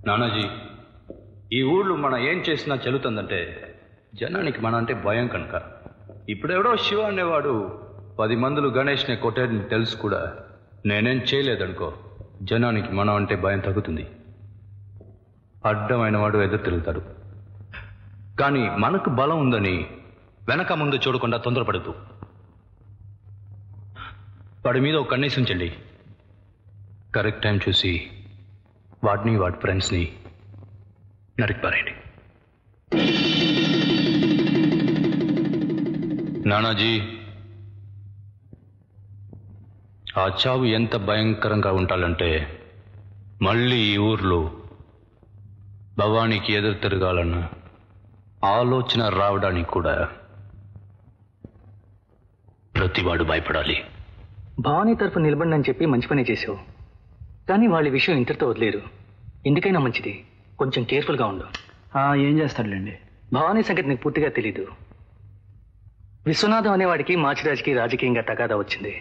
నానాజీ, ఈ ఊళ్ళో మనం ఏం చేసినా చెల్లుతుందంటే జనానికి మన అంటే భయం కనుక. ఇప్పుడెవడో శివ అనేవాడు 10 మందులు గణేష్ని కొట్టాడని తెలుసు కూడా నేనేం చేయలేదనుకో, జనానికి మనం అంటే భయం తగ్గుతుంది. అడ్డమైన వాడు ఎదురు తిరుగుతాడు. కానీ మనకు బలం ఉందని వెనక ముందు చూడకుండా తొందరపడదు. వాడి మీద ఒక కన్నేసి ఉంచండి. కరెక్ట్ టైం చూసి వాడిని వాడి ఫ్రెండ్స్ని నరికిపారేయండి. నానాజీ, ఆ చావు ఎంత భయంకరంగా ఉండాలంటే మళ్ళీ ఈ ఊర్లో భవానీకి ఎదురు తిరగాలన్న ఆలోచన రావడానికి కూడా ప్రతివాడు భయపడాలి. భవానీ తరఫు నిలబడి అని చెప్పి మంచి పని చేసావు. కానీ వాళ్ళ విషయం ఇంతటితో వదిలేరు. ఎందుకైనా మంచిది కొంచెం కేర్ఫుల్గా ఉండు. ఏం చేస్తాడులేండి. భవానీ సంగతి నీకు పూర్తిగా తెలీదు. విశ్వనాథం అనేవాడికి మాచిరాజ్కి రాజకీయంగా తగాదా వచ్చింది.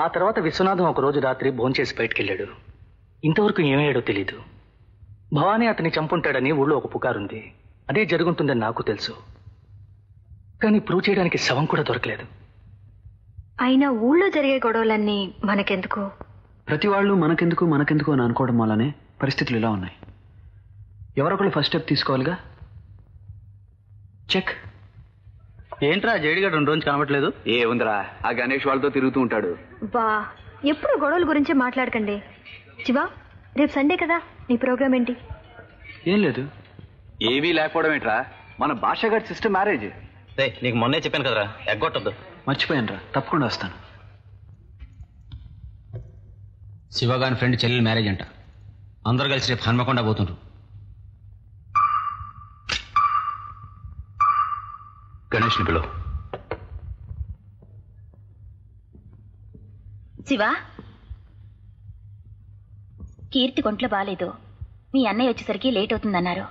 ఆ తర్వాత విశ్వనాథం ఒకరోజు రాత్రి భోంచేసి బయటకెళ్ళాడు. ఇంతవరకు ఏమయ్యాడో తెలీదు. భవానీ అతన్ని చంపుంటాడని ఊళ్ళో ఒక పుకారుంది. అదే జరుగుతుందని నాకు తెలుసు. కానీ ప్రూవ్ చేయడానికి శవం కూడా దొరకలేదు. అయినా ఊళ్ళో జరిగే గొడవలన్నీ మనకెందుకు? ప్రతి వాళ్ళు మనకెందుకు అని అనుకోవడం వల్లనే పరిస్థితులు ఇలా ఉన్నాయి. ఎవరొకళ్ళు ఫస్ట్ స్టెప్ తీసుకోవాలిగా. చెక్. ఏంట్రా జేడిగాడు 2 రోజులు కనబట్లేదు? ఉందిరా, ఆ గణేష్ వాళ్ళతో తిరుగుతూ ఉంటాడు. బా, ఎప్పుడు గొడవల గురించే మాట్లాడకండి. శివ, రేపు సండే కదా, నీ ప్రోగ్రామ్ ఏంటి? ఏం లేదు. ఏమీ లేకపోవడం ఏంట్రా, మన భాష గారి సిస్టర్ మ్యారేజ్. నీకు మొన్నే చెప్పాను కదరా, ఎగ్గొట్టద్దు. మర్చిపోయాను రా, తప్పకుండా వస్తాను. శివగాని ఫ్రెండ్ చెల్లెలు మ్యారేజ్ అంట. అందరు కలిసి రేపు హన్మకొండ పోతుండ్రు. గణేష్ని పిలువు. శివ, కీర్తి కొంట్లో బాలేదు. మీ అన్నయ్య వచ్చేసరికి లేట్ అవుతుందన్నారు.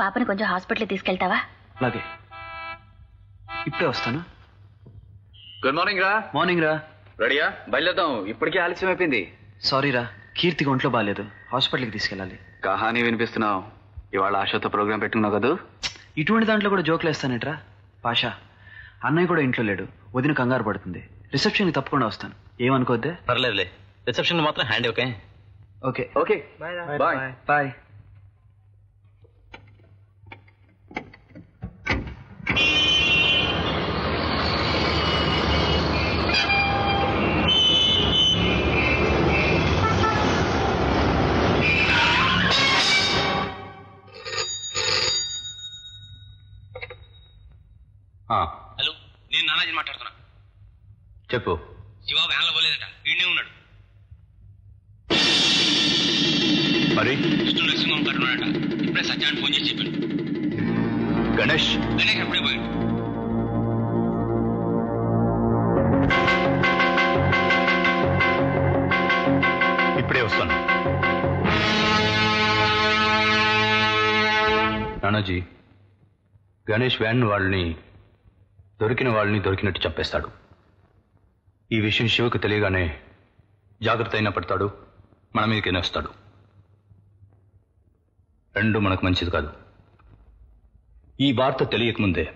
పాపను కొంచెం హాస్పిటల్ తీసుకెళ్తావా? అలాగే, ఇప్పుడే వస్తాను. గుడ్ మార్నింగ్ రా. మార్నింగ్ రా. రెడీయా? బయలుదేద్దాం. ఇప్పటికే ఆలస్యం అయిపోయింది. సారీ రా, కీర్తికి ఒంట్లో బాగాలేదు, హాస్పిటల్కి తీసుకెళ్ళాలి. కహానీ వినిపిస్తున్నావు. ఇవాళ ఆశతో ప్రోగ్రామ్ పెట్టుకున్నావు కదా. ఇటువంటి దాంట్లో కూడా జోకులు వేస్తానేట్రా. పాషా, అన్నయ్య కూడా ఇంట్లో లేడు, వదిన కంగారు పడుతుంది. రిసెప్షన్కి తప్పకుండా వస్తాను, ఏమనుకోద్దే. పర్లేదులే, రిసెప్షన్ మాత్రం hand. Okay okay okay, bye bye. Hello, నేను నానాజీ మాట్లాడుతున్నా. చెప్పు. శివ వ్యాన్లో పోలేదట, వీడినే ఉన్నాడు. మరి విష్ణు నరసింహం కట్టున్నాడట. ఇప్పుడే సత్యాన్ని ఫోన్ చేసి చెప్పాను. గణేష్ అప్పుడే పోయాడు. ఇప్పుడే వస్తాను. నానాజీ, గణేష్ వ్యాన్ వాళ్ళని దొరికినట్టు చంపేస్తాడు. ఈ విషయం శివకు తెలియగానే జాగ్రత్త అయినా పడతాడు, మన మీదకి వస్తాడు. రెండు మనకు మంచిది కాదు. ఈ వార్త తెలియకముందే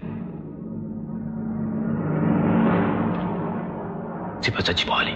శివ చచ్చిపోవాలి.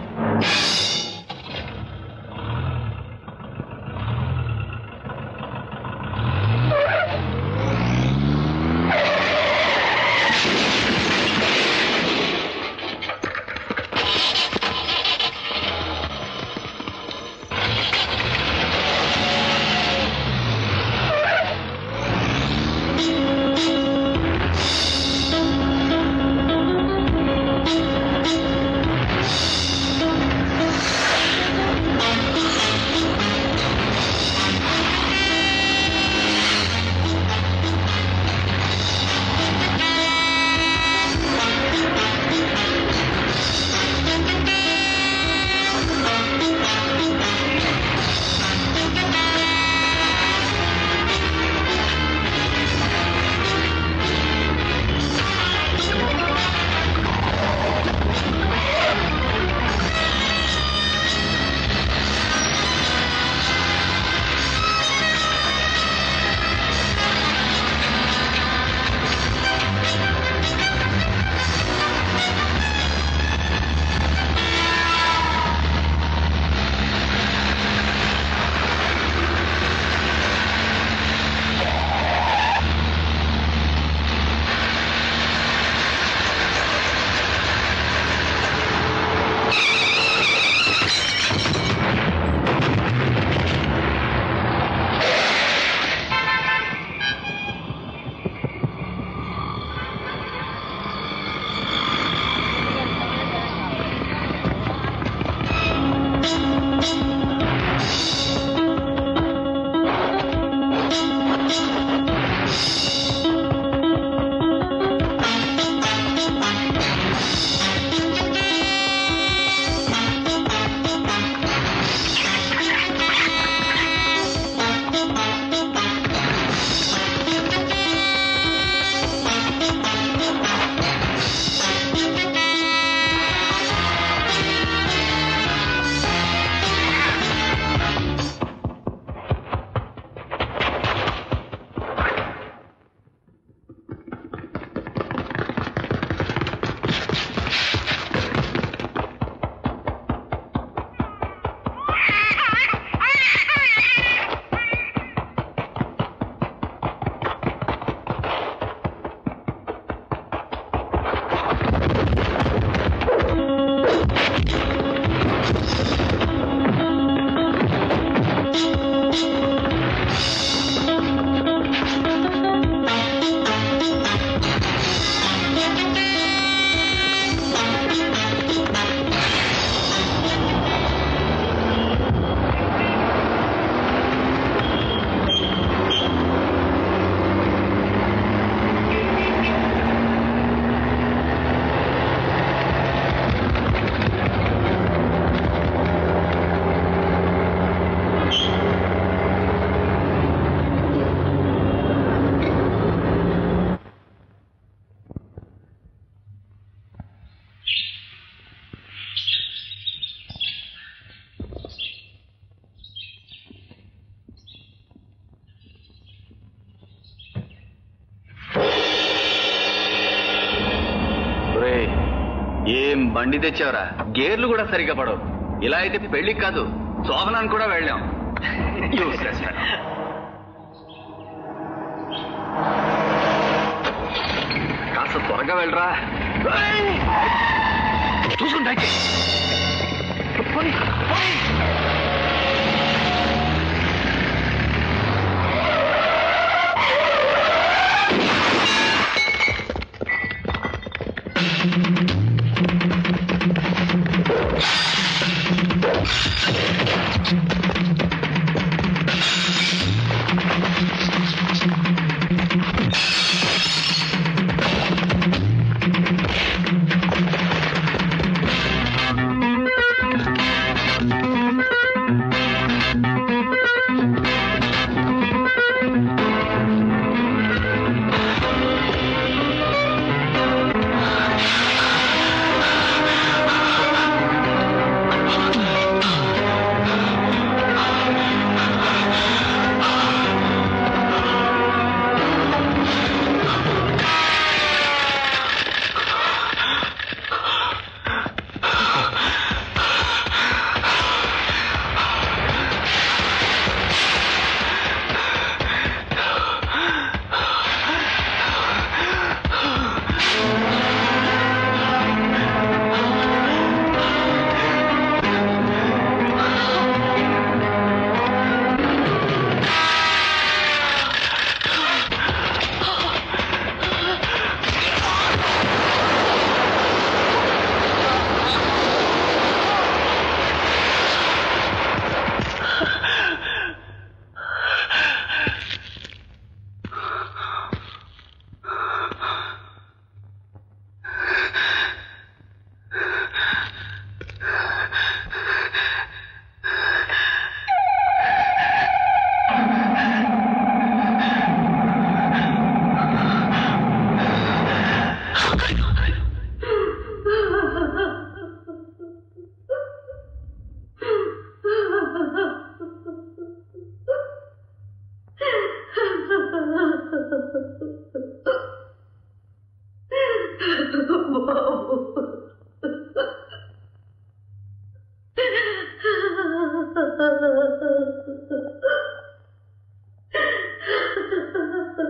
ఏం బండి తెచ్చావరా? గేర్లు కూడా సరిగా పడవు. ఇలా అయితే పెళ్లికి కాదు శోభనానికి కూడా వెళ్ళాం. కాస్త త్వరగా వెళ్ళరా. చూసుకుంటా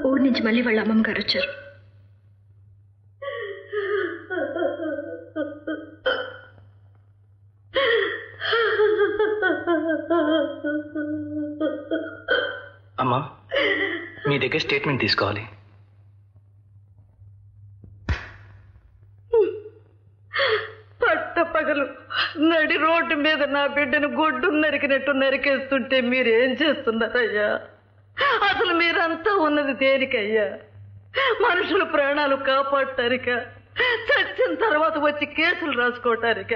ఊరి నుంచి మళ్ళీ వాళ్ళ అమ్మమ్మ గారు వచ్చారు. అమ్మా, మీ దగ్గర స్టేట్మెంట్ తీసుకోవాలి. పట్టపగలు నడి రోడ్డు మీద నా బిడ్డను గొడ్డు నరికినట్టు నరికేస్తుంటే మీరేం చేస్తున్నారయ్యా? అసలు మీరంతా ఉన్నది దేనికయ్యా? మనుషుల ప్రాణాలు కాపాడటానిక? చచ్చిన తర్వాత వచ్చి కేసులు రాసుకోవటానిక?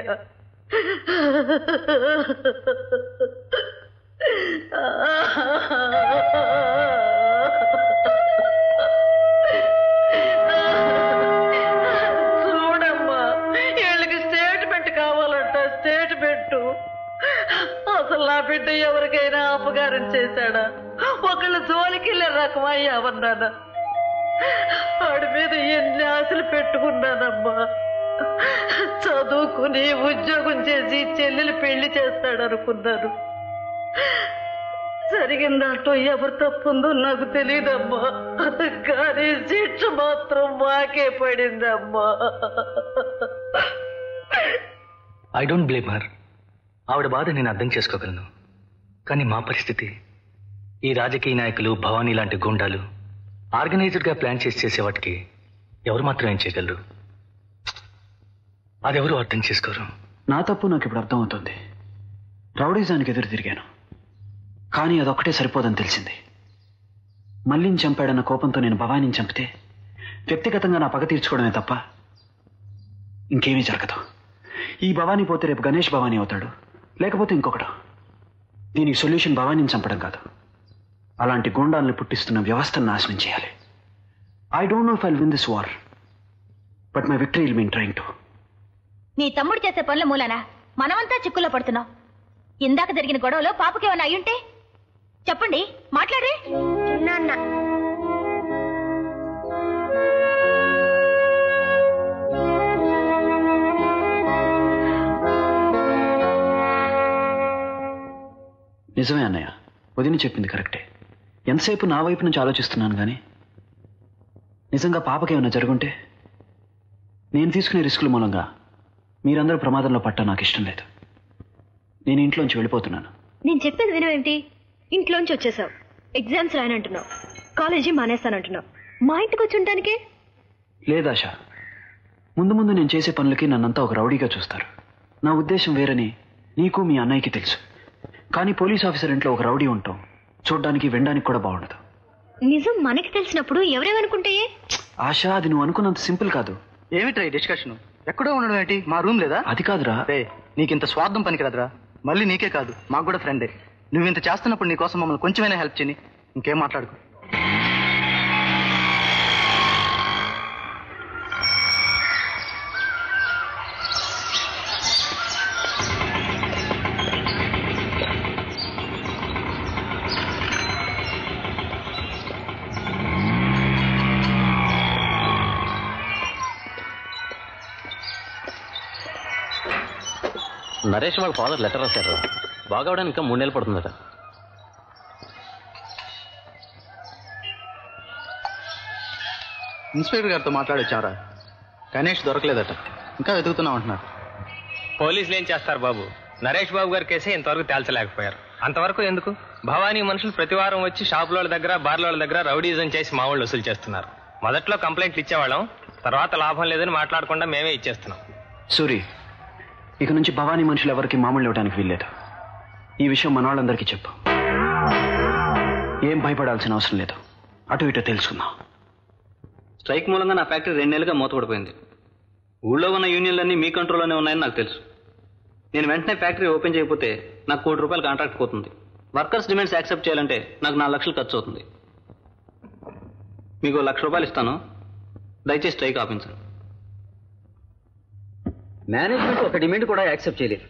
చూడమ్మా, వీళ్ళకి స్టేట్మెంట్ కావాలంట. స్టేట్మెంట్. అసలు నా బిడ్డ ఎవరికైనా అపకారం చేశాడా? ఒకళ్ళు జోలికెళ్ళే రకమా ఎవరినానా? వాడి మీద ఎన్ని ఆశలు పెట్టుకున్నానమ్మా. చదువుకుని ఉద్యోగం చేసి చెల్లెలు పెళ్లి చేస్తాడనుకున్నాను. జరిగిన దాంట్లో ఎవరు తప్పుందో నాకు తెలియదమ్మా, కానీ శిక్ష మాత్రం మాకే పడిందమ్మా. I don't blame her. ఆవిడ బాధ నేను అర్థం చేసుకోగలను. కానీ మా పరిస్థితి, ఈ రాజకీయ నాయకులు, భవానీ లాంటి గుండాలు ఆర్గనైజ్డ్గా ప్లాన్ చేసే వాటికి ఎవరు మాత్రం ఏం చేయగలరు? అదెవరూ అర్థం చేసుకోరు. నా తప్పు నాకు ఇప్పుడు అర్థమవుతుంది. రౌడీజానికి ఎదురు తిరిగాను, కానీ అదొక్కటే సరిపోదని తెలిసింది. మల్లిని చంపాడన్న కోపంతో నేను భవానీని చంపితే వ్యక్తిగతంగా నా పగ తీర్చుకోవడమే తప్ప ఇంకేమీ జరగదు. ఈ భవానీ పోతే రేపు గణేష్ భవానీ అవుతాడు, లేకపోతే ఇంకొకడు. దీనికి సొల్యూషన్ భవానీని చంపడం కాదు, అలాంటి గుండాలను పుట్టిస్తున్న వ్యవస్థను నాశనం చేయాలి. I don't know if I'll win this war, but my victory will mean trying to. నీ తమ్ముడు చేసే పనుల మూలాన మనమంతా చిక్కుల్లో పడుతున్నాం. ఇందాక జరిగిన గొడవలో పాపకేమన్నా అయ్యుంటే చెప్పండి, మాట్లాడే. నిజమే అన్నయ్య, వదిన చెప్పింది కరెక్టే. ఎంతసేపు నా వైపు నుంచి ఆలోచిస్తున్నాను కానీ నిజంగా పాపకేమైనా జరుగుంటే నేను తీసుకునే రిస్కుల మూలంగా మీరందరూ ప్రమాదంలో పట్టా నాకు ఇష్టం లేదు. నేను ఇంట్లోంచి వెళ్ళిపోతున్నాను. నేను చెప్పేది వినవేంటి? ఇంట్లోంచి వచ్చేసావు, ఎగ్జామ్స్ రాయనంటున్నావు, కాలేజీ మానేస్తానంటున్నావు, మా ఇంటికి వచ్చి ఉండటానికే. లేదాషా, ముందు ముందు నేను చేసే పనులకి నన్నంతా ఒక రౌడీగా చూస్తారు. నా ఉద్దేశం వేరని నీకు మీ అన్నయ్యకి తెలుసు. కానీ పోలీస్ ఆఫీసర్ ఇంట్లో ఒక రౌడీ ఉంటాం చూడ్డానికి వినడానికి కూడా బాగుండదు. నిజం మనకి తెలిసినప్పుడు ఎవరేమనుకుంటే? ఆశా, అది నువ్వు అనుకున్నంత సింపుల్ కాదు. ఏమిట్రా ఈ డిస్కషన్? ఎక్కడో ఉండడం ఏంటి? మా రూమ్ లేదా? అది కాదురా. నీకింత స్వార్థం పనికిరాదురా. మళ్ళీ నీకే కాదు, మాకు కూడా ఫ్రెండే. నువ్వు ఇంత చేస్తున్నప్పుడు నీకోసం మమ్మల్ని కొంచెమైనా హెల్ప్ చేయని. ఇంకేం మాట్లాడుకో. నరేష్ వాళ్ళ ఫాదర్ లెటర్ రాశారు. బాగవడానికి ఇంకా 3 నెలలు పడుతుందట. ఇన్స్పెక్టర్ గారితో మాట్లాడొచ్చారా? గణేష్ దొరకలేదట, ఇంకా వెతుకుతున్నాం అంటున్నారు. పోలీసులు ఏం చేస్తారు బాబు? నరేష్ బాబు గారి కేసే ఇంతవరకు తేల్చలేకపోయారు. అంతవరకు ఎందుకు? భవానీ మనుషులు ప్రతివారం వచ్చి షాపుల దగ్గర బార్ల దగ్గర రౌడీజం చేసి మా వాళ్ళు వసూలు చేస్తున్నారు. మొదట్లో కంప్లైంట్లు ఇచ్చేవాళ్ళం, తర్వాత లాభం లేదని మాట్లాడకుండా మేమే ఇచ్చేస్తున్నాం. సూరి, ఇక నుంచి భవానీ మనుషులు ఎవరికి మామూలు ఇవ్వడానికి వీల్లేదు. ఈ విషయం మన వాళ్ళందరికీ చెప్పు. ఏం భయపడాల్సిన అవసరం లేదు. అటు ఇటు తెలుసుకుందాం. స్ట్రైక్ మూలంగా నా ఫ్యాక్టరీ 2 నెలలుగా మూతపడిపోయింది. ఊళ్ళో ఉన్న యూనియన్లన్నీ మీ కంట్రోల్లోనే ఉన్నాయని నాకు తెలుసు. నేను వెంటనే ఫ్యాక్టరీ ఓపెన్ చేయకపోతే నాకు ₹1 కోటి కాంట్రాక్ట్ పోతుంది. వర్కర్స్ డిమాండ్స్ యాక్సెప్ట్ చేయాలంటే నాకు 4 లక్షలు ఖర్చు అవుతుంది. మీకు ₹1,00,000 ఇస్తాను, దయచేసి స్ట్రైక్ ఆపించండి. మేనేజ్మెంట్ ఒక డిమాండ్ కూడా యాక్సెప్ట్ చేయలేదు.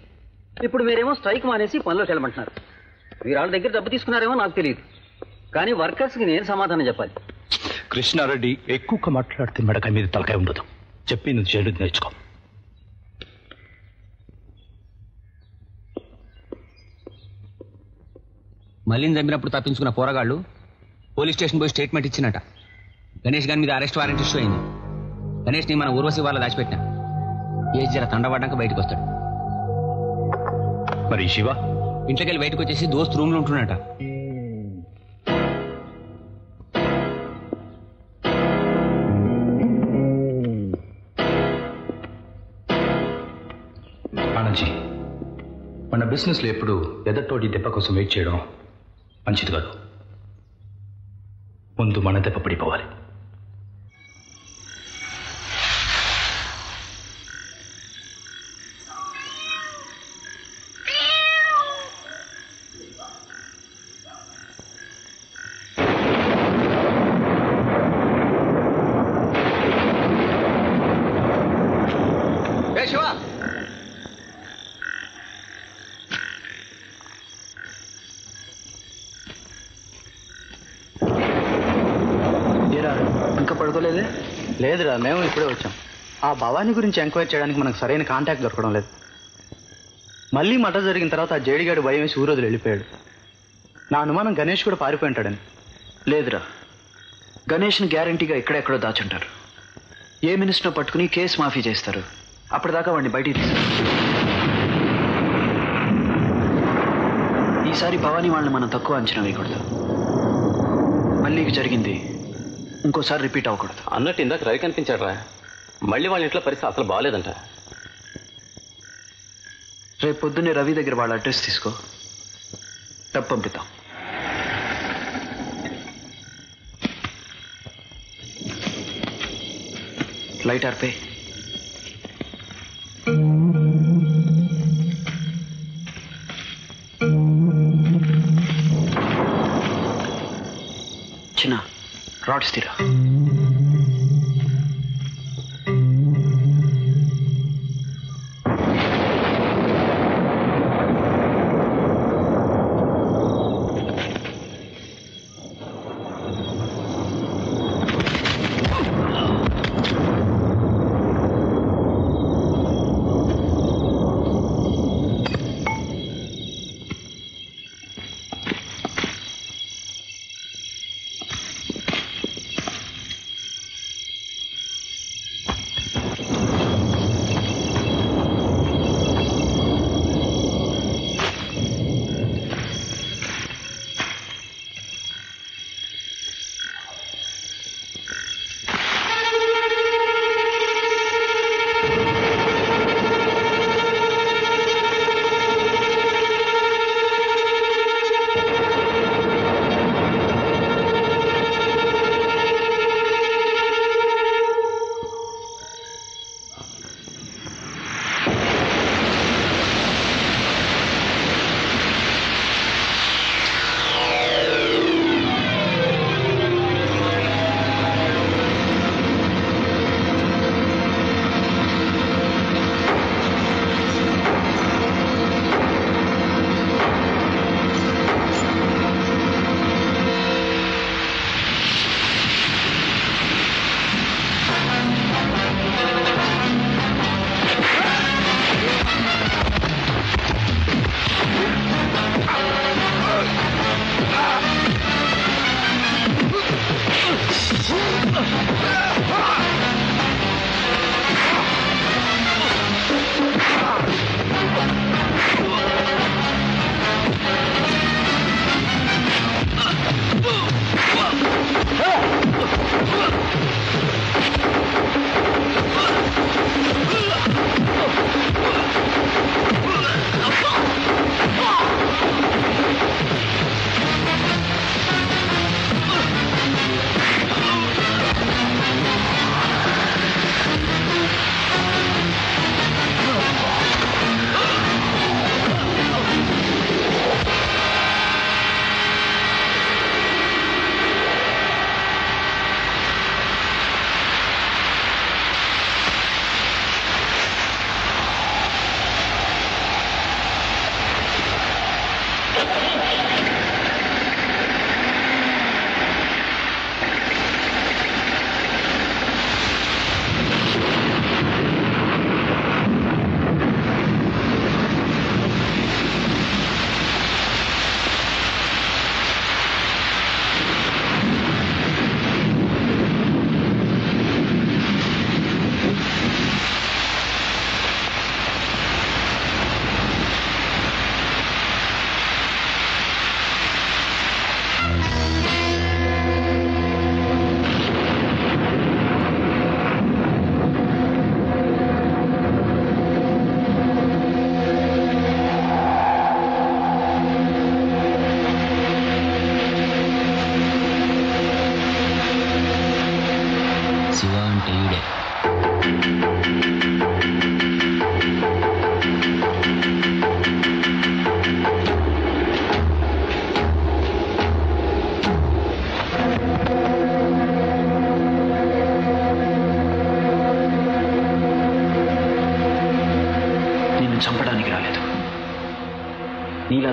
ఇప్పుడు మీరేమో స్ట్రైక్ మానేసి పనిలోకి వెళ్ళమంటున్నారు. మీరు వాళ్ళ దగ్గర డబ్బు తీసుకున్నారేమో నాకు తెలియదు, కానీ వర్కర్స్కి నేను సమాధానం చెప్పాలి. కృష్ణారెడ్డి, ఎక్కువగా మాట్లాడితే మెడకాయ మీద తలకాయ ఉండదు. చెప్పి నువ్వు చేయడం నేర్చుకో. మళ్ళీని చంపినప్పుడు తప్పించుకున్న పోరగాళ్ళు పోలీస్ స్టేషన్ పోయి స్టేట్మెంట్ ఇచ్చినట. గణేష్ గారి మీద అరెస్ట్ వారెంట్ ఇష్యూ అయింది. గణేష్ని మన ఊర్వశి వాళ్ళ దాచిపెట్టినా. ఏజ్ జర తండబడ్డాక బయటకు వస్తాడు. మరి శివ ఇంట్లోకి వెళ్ళి బయటకు వచ్చేసి దోస్త్ రూమ్లో ఉంటున్నట. ఆనందజీ, మన బిజినెస్లో ఎప్పుడు ఎదటోటి దెబ్బ కోసం వెయిట్ చేయడం మంచిది కాదు. ముందు మన దెబ్బ పడిపోవాలి. లేదురా, మేము ఇప్పుడే వచ్చాం. ఆ భవానీ గురించి ఎంక్వైరీ చేయడానికి మనకు సరైన కాంటాక్ట్ దొరకడం లేదు. మళ్ళీ మర్డర్ జరిగిన తర్వాత ఆ జేడిగాడు భయం వేసి ఊరోజులు వెళ్ళిపోయాడు. నా అనుమానం గణేష్ కూడా పారిపోయి ఉంటాడని. లేదురా, గణేష్ని గ్యారంటీగా ఎక్కడెక్కడో దాచుంటారు. ఏ మినిస్టర్ పట్టుకుని కేసు మాఫీ చేస్తారు. అప్పటిదాకా వాడిని బయటికి తీస్తారు. ఈసారి భవానీ వాళ్ళని మనం తక్కువ అంచనా వేయకూడదు. మళ్ళీ జరిగింది ఇంకోసారి రిపీట్ అవ్వకూడదు. అన్నట్టు ఇందాక రవి కనిపించాడు రా. మళ్ళీ వాళ్ళ ఇంట్లో పరిస్థితి అసలు బాగాలేదంట. రేపు పొద్దున్నే రవి దగ్గర వాళ్ళ అడ్రస్ తీసుకో, డబ్బు పంపిద్దాం. లైట్ ఆర్పే. చిన్న రాడ్స్ తీరా.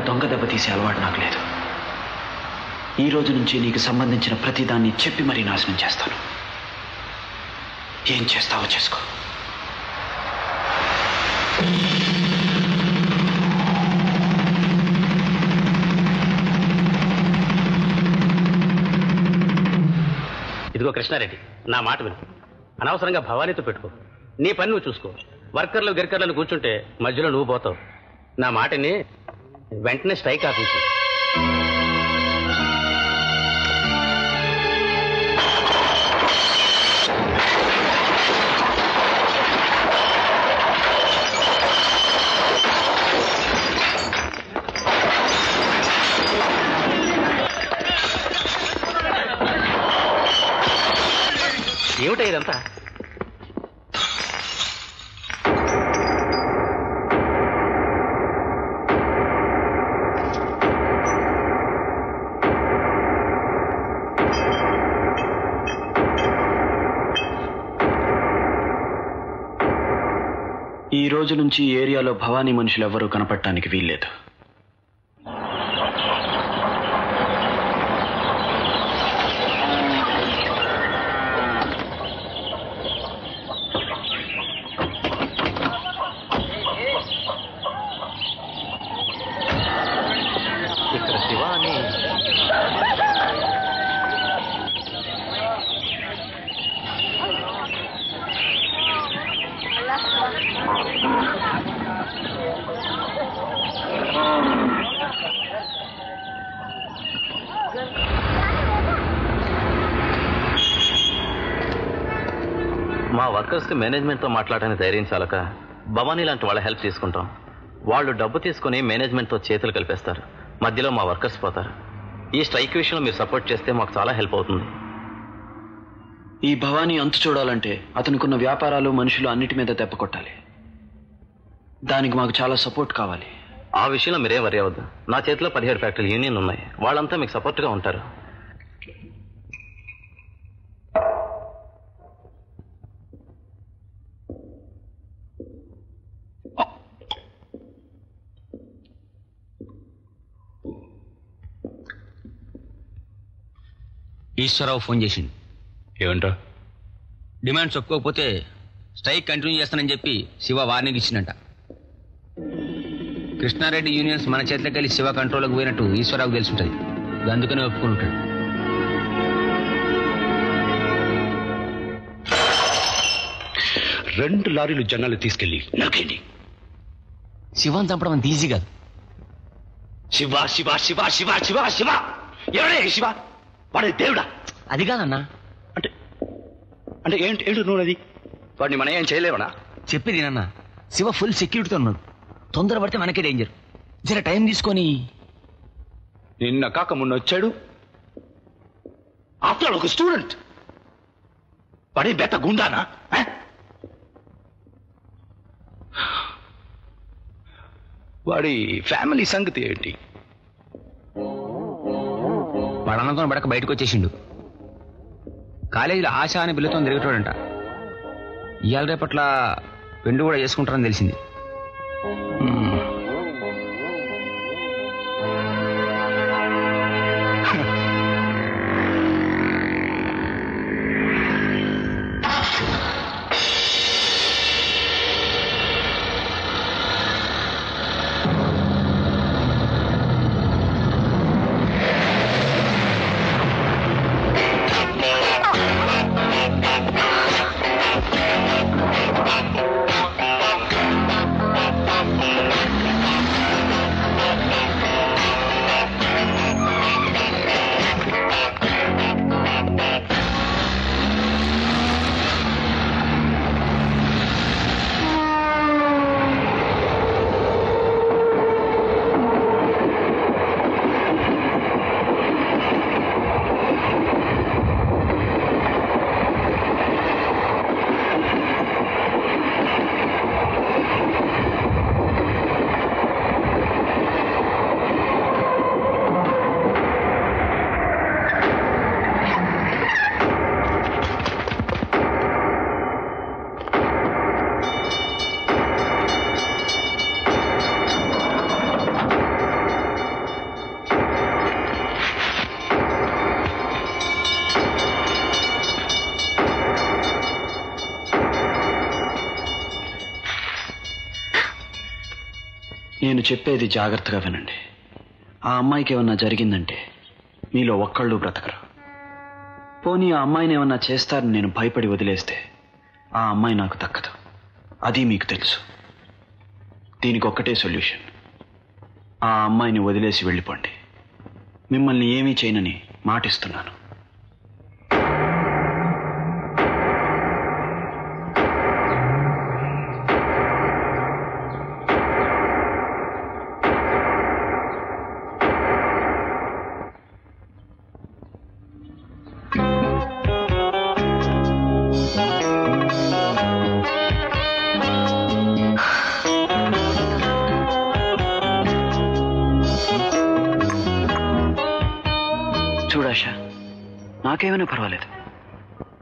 దొంగ దెబ్బ తీసే అలవాటు నాకు లేదు. ఈ రోజు నుంచి నీకు సంబంధించిన ప్రతిదాన్ని చెప్పి మరీ నాశనం చేస్తాను. ఏం చేస్తావో చేసుకో. ఇదిగో కృష్ణారెడ్డి, నా మాట విను. అనవసరంగా భవానీతో పెట్టుకో. నీ పని నువ్వు చూసుకో. వర్కర్లు గిర్కర్లను కూర్చుంటే మధ్యలో నువ్వు పోతావు. నా మాటని వెంటనే స్ట్రైక్ ఆపించు. ఏమిటా ఇదంతా? ఈ రోజు నుంచి ఈ ఏరియాలో భవానీ మనుషులు ఎవరూ కనపడటానికి వీల్లేదు. ఇక్కడ శివ అని మా వర్కర్స్కి మేనేజ్మెంట్తో మాట్లాడడానికి ధైర్యం చాలక భవానీ లాంటి వాళ్ళ హెల్ప్ తీసుకుంటాం. వాళ్ళు డబ్బు తీసుకుని మేనేజ్మెంట్తో చేతులు కలిపేస్తారు. మధ్యలో మా వర్కర్స్ పోతారు. ఈ స్ట్రైక్ విషయంలో మీరు సపోర్ట్ చేస్తే మాకు చాలా హెల్ప్ అవుతుంది. ఈ భవానీ అంతు చూడాలంటే అతనుకున్న వ్యాపారాలు మనుషులు అన్నిటి మీద దెబ్బ కొట్టాలి. దానికి మాకు చాలా సపోర్ట్ కావాలి. ఆ విషయంలో మీరేం వరి అవ్వద్దు. నా చేతిలో 17 ఫ్యాక్టరీలు యూనియన్ ఉన్నాయి. వాళ్ళంతా మీకు సపోర్ట్గా ఉంటారు. ఈశ్వరరావు ఫోన్ చేసిండు. ఏమంటా? డిమాండ్స్ ఒప్పుకోకపోతే స్ట్రైక్ కంటిన్యూ చేస్తానని చెప్పి శివ వార్నింగ్ ఇచ్చిందంట. కృష్ణారెడ్డి యూనియన్స్ మన చేతిలోకి వెళ్ళి శివ కంట్రోల్కి పోయినట్టు ఈశ్వరరావుకు తెలుసుంటుంది. అందుకనే ఒప్పుకుని ఉంటాడు. రెండు లారీలు జనాలు తీసుకెళ్ళి నరికేయండి. శివాన్ని చంపడం అంత ఈజీ కాదు. శివ శివ శివ శివ శివ శివ ఎవడే శివ? వాడే దేవుడా? అది కాదన్నా. అంటే అంటే ఏంటి ఏంటి నువ్వు అది? వాడిని మనం ఏం చేయలేవనా? చెప్పేది నాన్న, శివ ఫుల్ సెక్యూరిటీతో ఉన్నాడు. తొందర పడితే మనకే డేంజర్. జర టైం తీసుకొని. నిన్న కాక మొన్న వచ్చాడు. ఆఫ్టర్ ఒక స్టూడెంట్. వాడే బెత్త గుండానా? వాడి ఫ్యామిలీ సంగతి ఏంటి? వాడు అనుకుని బడక బయటకు వచ్చేసిండు. కాలేజీలో ఆశ అని పిల్లతో తిరుగుతాడంట. ఇవాళ రేపట్ల పెండు కూడా చేసుకుంటారని తెలిసింది. నేను చెప్పేది జాగ్రత్తగా వినండి. ఆ అమ్మాయికి ఏమన్నా జరిగిందంటే మీలో ఒక్కళ్ళు బ్రతకరు. పోనీ ఆ అమ్మాయిని ఏమన్నా చేస్తారని నేను భయపడి వదిలేస్తే ఆ అమ్మాయి నాకు దక్కదు. అది మీకు తెలుసు. దీనికి ఒక్కటే సొల్యూషన్. ఆ అమ్మాయిని వదిలేసి వెళ్ళిపోండి. మిమ్మల్ని ఏమీ చేయనని మాటిస్తున్నాను. చూడాషా, నాకేమైనా పర్వాలేదు,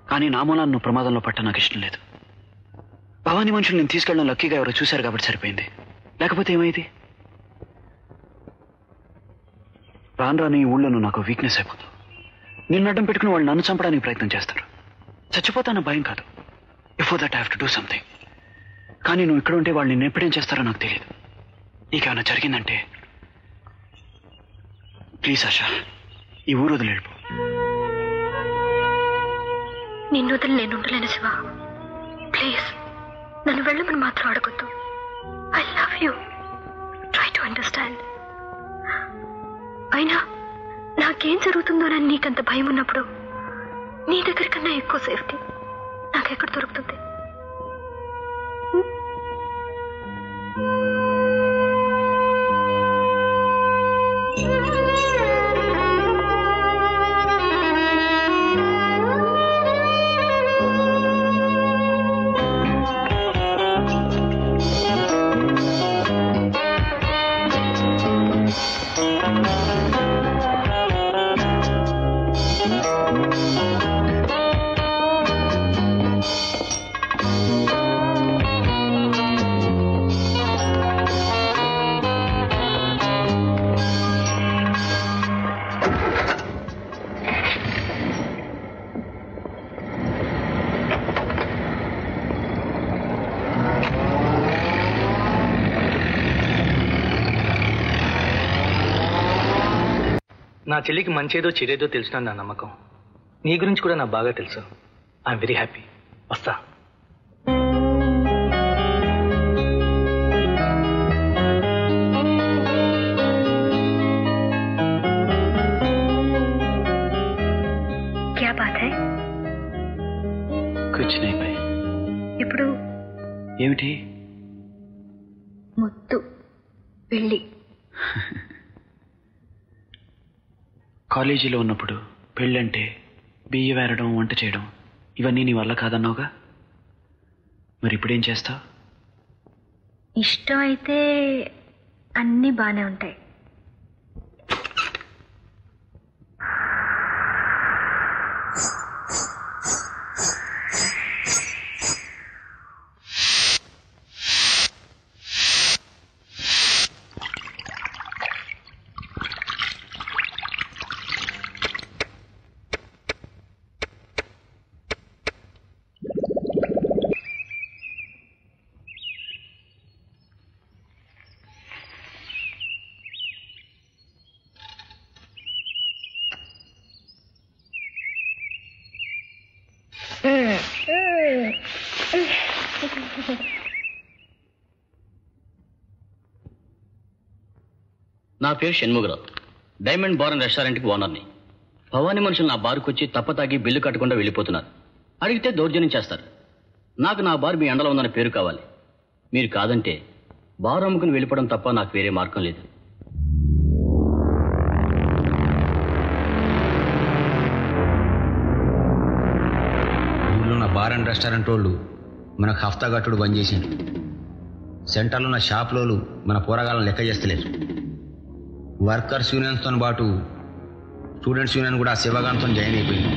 కానీ నా మూలాన్ని నువ్వు ప్రమాదంలో పట్ట నాకు ఇష్టం లేదు. భవానీ మనుషులు నేను తీసుకెళ్ళడం లక్కీగా ఎవరో చూశారు కాబట్టి సరిపోయింది. లేకపోతే ఏమైంది? రాను రాను ఈ ఊళ్ళో నువ్వు నాకు వీక్నెస్ అయిపోతావు. నిన్ను అడ్డం పెట్టుకుని వాళ్ళు నన్ను చంపడానికి ప్రయత్నం చేస్తారు. చచ్చిపోతాన భయం కాదు. Before that I have to do something. కానీ నువ్వు ఇక్కడ ఉంటే వాళ్ళు నిన్ను ఎప్పుడేం చేస్తారో నాకు తెలియదు. నీకేమైనా జరిగిందంటే ప్లీజ్ ఆశా, ఈ ఊరు వదిలేపు. నిన్ను వదిలి నేను ఉండలేను శివ. ప్లీజ్ నన్ను వెళ్ళమని మాత్రం అడగొద్దు. I love you. Try to understand. అయినా నాకేం జరుగుతుందోనని నీకంత భయం ఉన్నప్పుడు నీ దగ్గర కన్నా ఎక్కువ సేఫ్టీ నాకెక్కడ దొరుకుతుంది? నా చెల్లికి మంచేదో చెడేదో తెలుసు నా నమ్మకం. నీ గురించి కూడా నాకు బాగా తెలుసు. I'm very happy. వస్తా. క్యా బాత్ హై? కుచ్ నహీ భై. ఇప్పుడు ఏమిటి? ముద్దు, పెళ్ళి. కాలేజీలో ఉన్నప్పుడు పెళ్ళంటే బియ్య వేరడం, వంట చేయడం ఇవన్నీ నీ వల్ల కాదన్నావుగా. మరి ఇప్పుడేం చేస్తావు? ఇష్టం అయితే అన్నీ బాగానే ఉంటాయి. నా పేరు షణ్ముగరావు. డైమండ్ బార్ అండ్ రెస్టారెంట్కి ఓనర్ని. భవానీ మనుషులు నా బార్కు వచ్చి తప్పతాగి బిల్లు కట్టకుండా వెళ్ళిపోతున్నారు. అడిగితే దౌర్జన్యం చేస్తారు. నాకు నా బార్ మీ అండలో ఉందన్న పేరు కావాలి. మీరు కాదంటే బార్ అమ్ముకుని వెళ్ళిపోవడం తప్ప నాకు వేరే మార్గం లేదు. ఊళ్ళో ఉన్న బార్ అండ్ రెస్టారెంట్ వాళ్ళు మనకు హఫ్తా గట్టుడు బంద్ చేసిండు. సెంటర్లో ఉన్న షాపులోళ్ళు మన పోరగాళ్ళని లెక్క చేస్తలేరు. వర్కర్స్ యూనియన్స్తో పాటు స్టూడెంట్స్ యూనియన్ కూడా శివగాంతో జాయిన్ అయిపోయింది.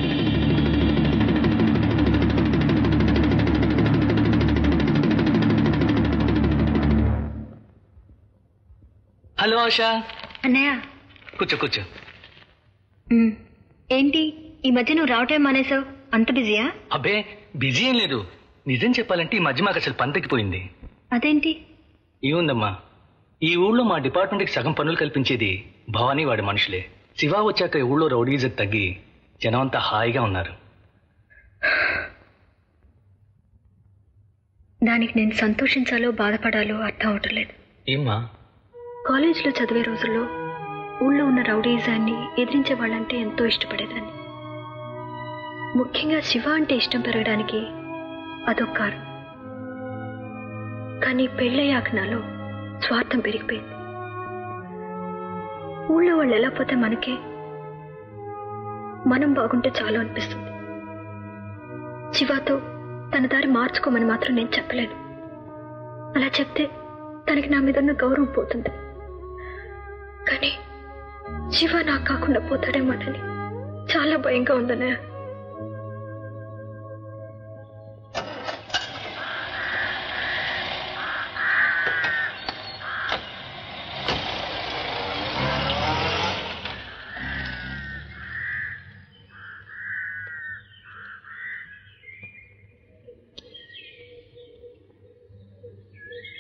హలో ఆశా. అన్నయ్య కూర్చో కూర్చో. ఏంటి ఈ మధ్య నువ్వు రావటం మానేసావు? అంత బిజీయా? అబ్బే బిజీ ఏం లేదు. నిజం చెప్పాలంటే ఈ మధ్య మాకు అసలు పంతకిపోయింది. అదేంటి? ఏముందమ్మా, ఈ ఊళ్ళో మా డిపార్ట్మెంట్కి సగం పనులు కల్పించేది భవానీ వాడి మనుషులే. శివ వచ్చాక ఈ ఊళ్ళో రౌడీజం తగ్గి జనం అంతా హాయిగా ఉన్నారు. దానికి నేను సంతోషించాలో బాధపడాలో అర్థం అవటం లేదు. ఏమ్మా? కాలేజీలో చదివే రోజుల్లో ఊళ్ళో ఉన్న రౌడీజాన్ని ఎదిరించే వాళ్ళంటే ఎంతో ఇష్టపడేదాన్ని. ముఖ్యంగా శివ అంటే ఇష్టం పెరగడానికి అదొక కారణం. కానీ పెళ్ళయ్యాక నాలో స్వార్థం పెరిగిపోయింది. ఊళ్ళో వాళ్ళు ఎలా పోతే మనకే, మనం బాగుంటే చాలు అనిపిస్తుంది. శివతో తన దారి మార్చుకోమని మాత్రం నేను చెప్పలేను. అలా చెప్తే తనకి నా మీద ఉన్న గౌరవం పోతుంది. కానీ శివ నాకు కాకుండా పోతాడేమోనని చాలా భయంగా ఉందనే.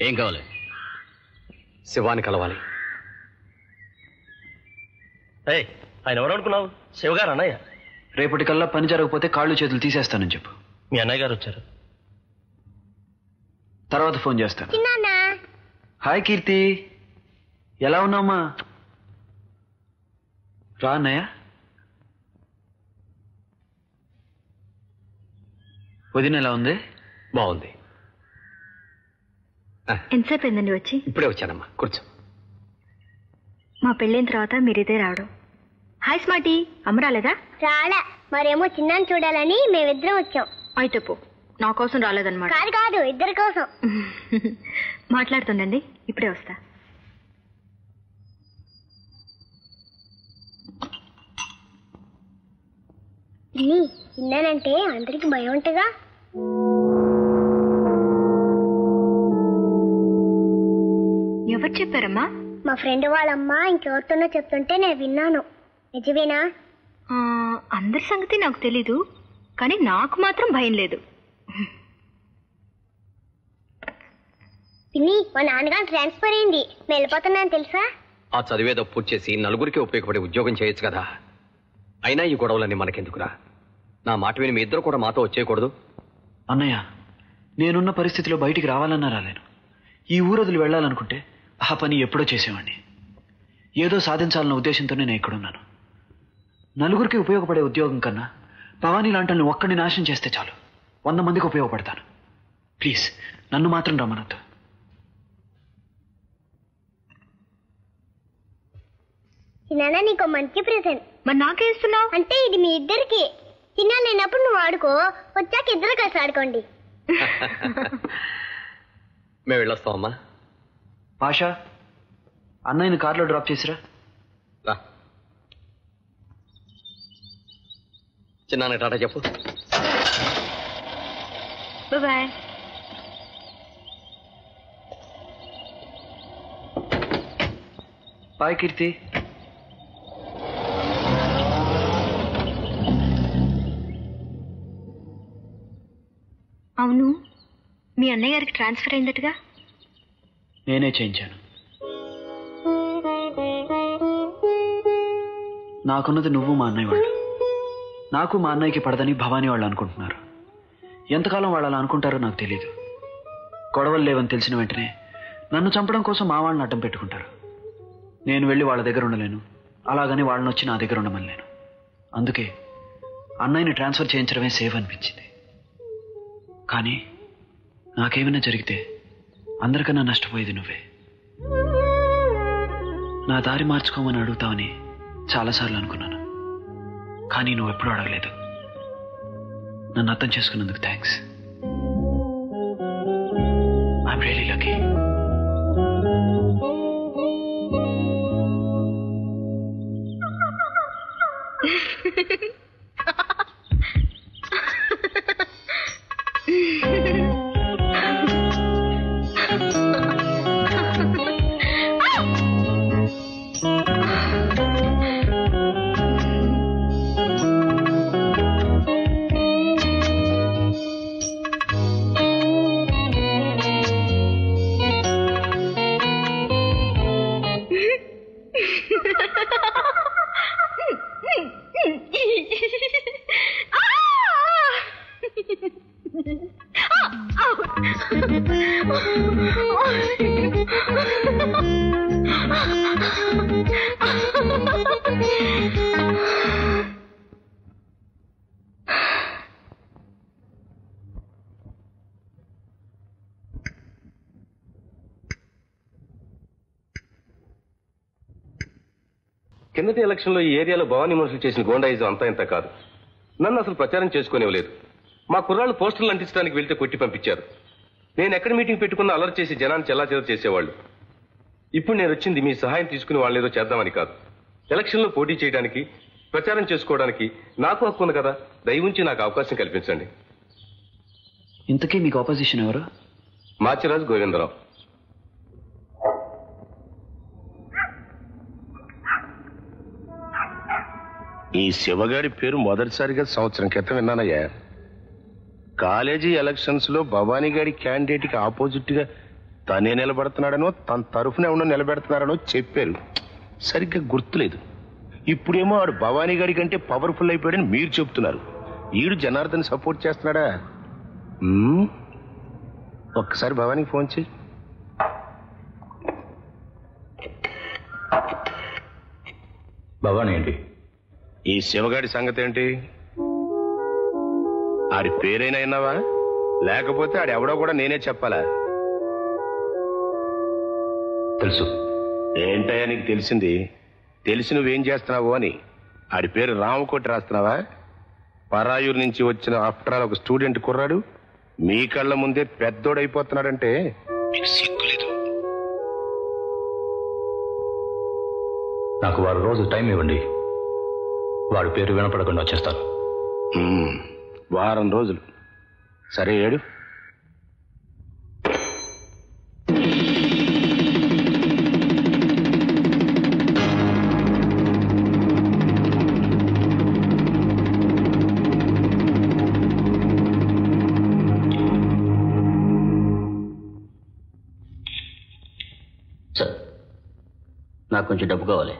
ఏం కావాలి? శివాని కలవాలి. ఆయన ఎవరు అనుకున్నావు? శివగారు అన్నయ్య. రేపటికల్లా పని జరగకపోతే కాళ్ళు చేతులు తీసేస్తానని చెప్పు. మీ అన్నయ్య గారు వచ్చారు. తర్వాత ఫోన్ చేస్తాను. హాయ్ కీర్తి, ఎలా ఉన్నామ్మా? రా అన్నయ్య. వదిన ఎలా ఉంది? బాగుంది. ఎంతసేపు అయిందండి వచ్చి? ఇప్పుడే వచ్చానమ్మా, కూర్చో. మా పెళ్ళైన తర్వాత మీరిదే రావడం. హాయ్ స్మార్టీ, అమ్మ రాలేదా? రాలే, మరేమో చిన్నాన్ని చూడాలని మేమిద్దరం వచ్చాం. అయితే పో, నా కోసం రాలేదన్నమాట. కాదు కాదు, ఇద్దరి కోసం. మాట్లాడుతుండండి, ఇప్పుడే వస్తా. చిన్నానంటే అందరికి భయం ఉంటగా. ఎవరు చెప్పారమ్మా? మా ఫ్రెండ్ వాళ్ళమ్మ ఇంకెవరితోనో చెప్తుంటే నేను విన్నాను. నిజమేనా? అందరి సంగతి నాకు తెలీదు, కానీ నాకు మాత్రం భయం లేదు. పిన్ని, మా నాన్నగారు ట్రాన్స్ఫర్ అయింది, నేను వెళ్ళిపోతున్నాను తెలుసా? ఆ చదివేదో పూర్తి చేసి నలుగురికి ఉపయోగపడే ఉద్యోగం చేయొచ్చు కదా. అయినా ఈ గొడవలన్నీ మనకెందుకురా? నా మాట విని మీ ఇద్దరు కూడా మాతో వచ్చేయకూడదు? అన్నయ్య, నేనున్న పరిస్థితిలో బయటికి రావాలన్నా రాలేను. ఈ ఊరు వదిలి వెళ్ళాలనుకుంటే ఆ పని ఎప్పుడో చేసేవాడిని. ఏదో సాధించాలన్న ఉద్దేశంతోనే నేను ఇక్కడున్నాను. నలుగురికి ఉపయోగపడే ఉద్యోగం కన్నా భవానీ లాంటి ఒక్కడిని నాశనం చేస్తే చాలు, 100 మందికి ఉపయోగపడతాను. ప్లీజ్ నన్ను మాత్రం రమ్మనొద్దు. చిన్న నీకు మంచి ప్రెజెంట్. మరి నాకే ఇస్తున్నావు? అంటే ఇది మీ ఇద్దరికి. చిన్న లేనప్పుడు నువ్వు ఆడుకో, వచ్చాక ఇద్దరు కలిసి ఆడుకోండి. మేము వెళ్ళొస్తామమ్మా. పాషా, అన్నయ్యని కార్లో డ్రాప్ చేసిరా. రా చిన్న టాటా చెప్పు. బాయ్. బాయ్ కీర్తి. అవును, మీ అన్నయ్య గారికి ట్రాన్స్ఫర్ అయిందటగా? నేనే చేయించాను. నాకున్నది నువ్వు మా అన్నయ్య వాళ్ళు. నాకు మా అన్నయ్యకి పడదని భవానీ వాళ్ళు అనుకుంటున్నారు. ఎంతకాలం వాళ్ళు అలా అనుకుంటారో నాకు తెలియదు. గొడవలు లేవని తెలిసిన వెంటనే నన్ను చంపడం కోసం మా వాళ్ళని అడ్డం పెట్టుకుంటారు. నేను వెళ్ళి వాళ్ళ దగ్గర ఉండలేను, అలాగని వాళ్ళని వచ్చి నా దగ్గర ఉండమనలేను. అందుకే అన్నయ్యని ట్రాన్స్ఫర్ చేయించడమే సేఫ్ అనిపించింది. కానీ నాకేమైనా జరిగితే అందరికన్నా నష్టపోయేది నువ్వే. నా దారి మార్చుకోమని అడుగుతావని చాలాసార్లు అనుకున్నాను, కానీ నువ్వు ఎప్పుడూ అడగలేదు. నన్ను అర్థం చేసుకున్నందుకు థ్యాంక్స్. I'm really lucky. కిందటి ఎలక్షన్లో ఈ ఏరియాలో భవానీ మనుషులు చేసిన గోండాయిజం అంతా ఇంత కాదు. నన్ను అసలు ప్రచారం చేసుకునేవలేదు. మా కుర్రాళ్ళు పోస్టర్లు అంటించడానికి వెళ్తే కొట్టి పంపించారు. నేను ఎక్కడ మీటింగ్ పెట్టుకున్నా అలర్ట్ చేసి జనాన్ని చెల్లాచెదరు చేసేవాళ్ళు. ఇప్పుడు నేను వచ్చింది మీ సహాయం తీసుకుని వాళ్ళని ఏదో చేద్దామని కాదు. ఎలక్షన్లో పోటీ చేయడానికి, ప్రచారం చేసుకోవడానికి నాకు హక్కు ఉంది కదా. దయ ఉంచి నాకు అవకాశం కల్పించండి. ఇంతకీ మీకు ఆపోజిషన్ ఎవరు? మాచిరాజు గోవిందరావు. ఈ శివగారి పేరు మొదటిసారిగా సంవత్సరం క్రితం విన్నానయ్యా. కాలేజీ ఎలక్షన్స్ లో భవానీ గారి క్యాండిడేట్ కి ఆపోజిట్ గా తనే నిలబడుతున్నాడనో తన తరఫున ఎవడో నిలబెడుతున్నారనో చెప్పారు. సరిగ్గా గుర్తులేదు. ఇప్పుడేమో ఆడు భవానీ గారి కంటే పవర్ఫుల్ అయిపోయాడని మీరు చెప్తున్నారు. ఈడు జనార్దన్ సపోర్ట్ చేస్తున్నాడా? ఒక్కసారి భవానీకి ఫోన్ చేయి. భవానీ ఏంటి? ఈ శివగాడి సంగతి ఏంటి? ఆడి పేరైనా విన్నావా? లేకపోతే ఆడు ఎవడో కూడా నేనే చెప్పాలా? తెలుసు. ఏంటయ్యా నీకు తెలిసింది? తెలిసి నువ్వేం చేస్తున్నావు అని. ఆడి పేరు రామకోటి రాస్తున్నావా? పరాయూరు నుంచి వచ్చిన ఆఫ్టర్ ఆల్ ఒక స్టూడెంట్ కుర్రాడు మీ కళ్ళ ముందే పెద్దోడైపోతున్నాడంటే మీకు సిగ్గులేదు. నాకు వారు రోజు టైం ఇవ్వండి, వాడి పేరు వినపడకుండా వచ్చేస్తాను. వారం రోజులు సరే. ఏడు సార్, నాకు కొంచెం డబ్బు కావాలి.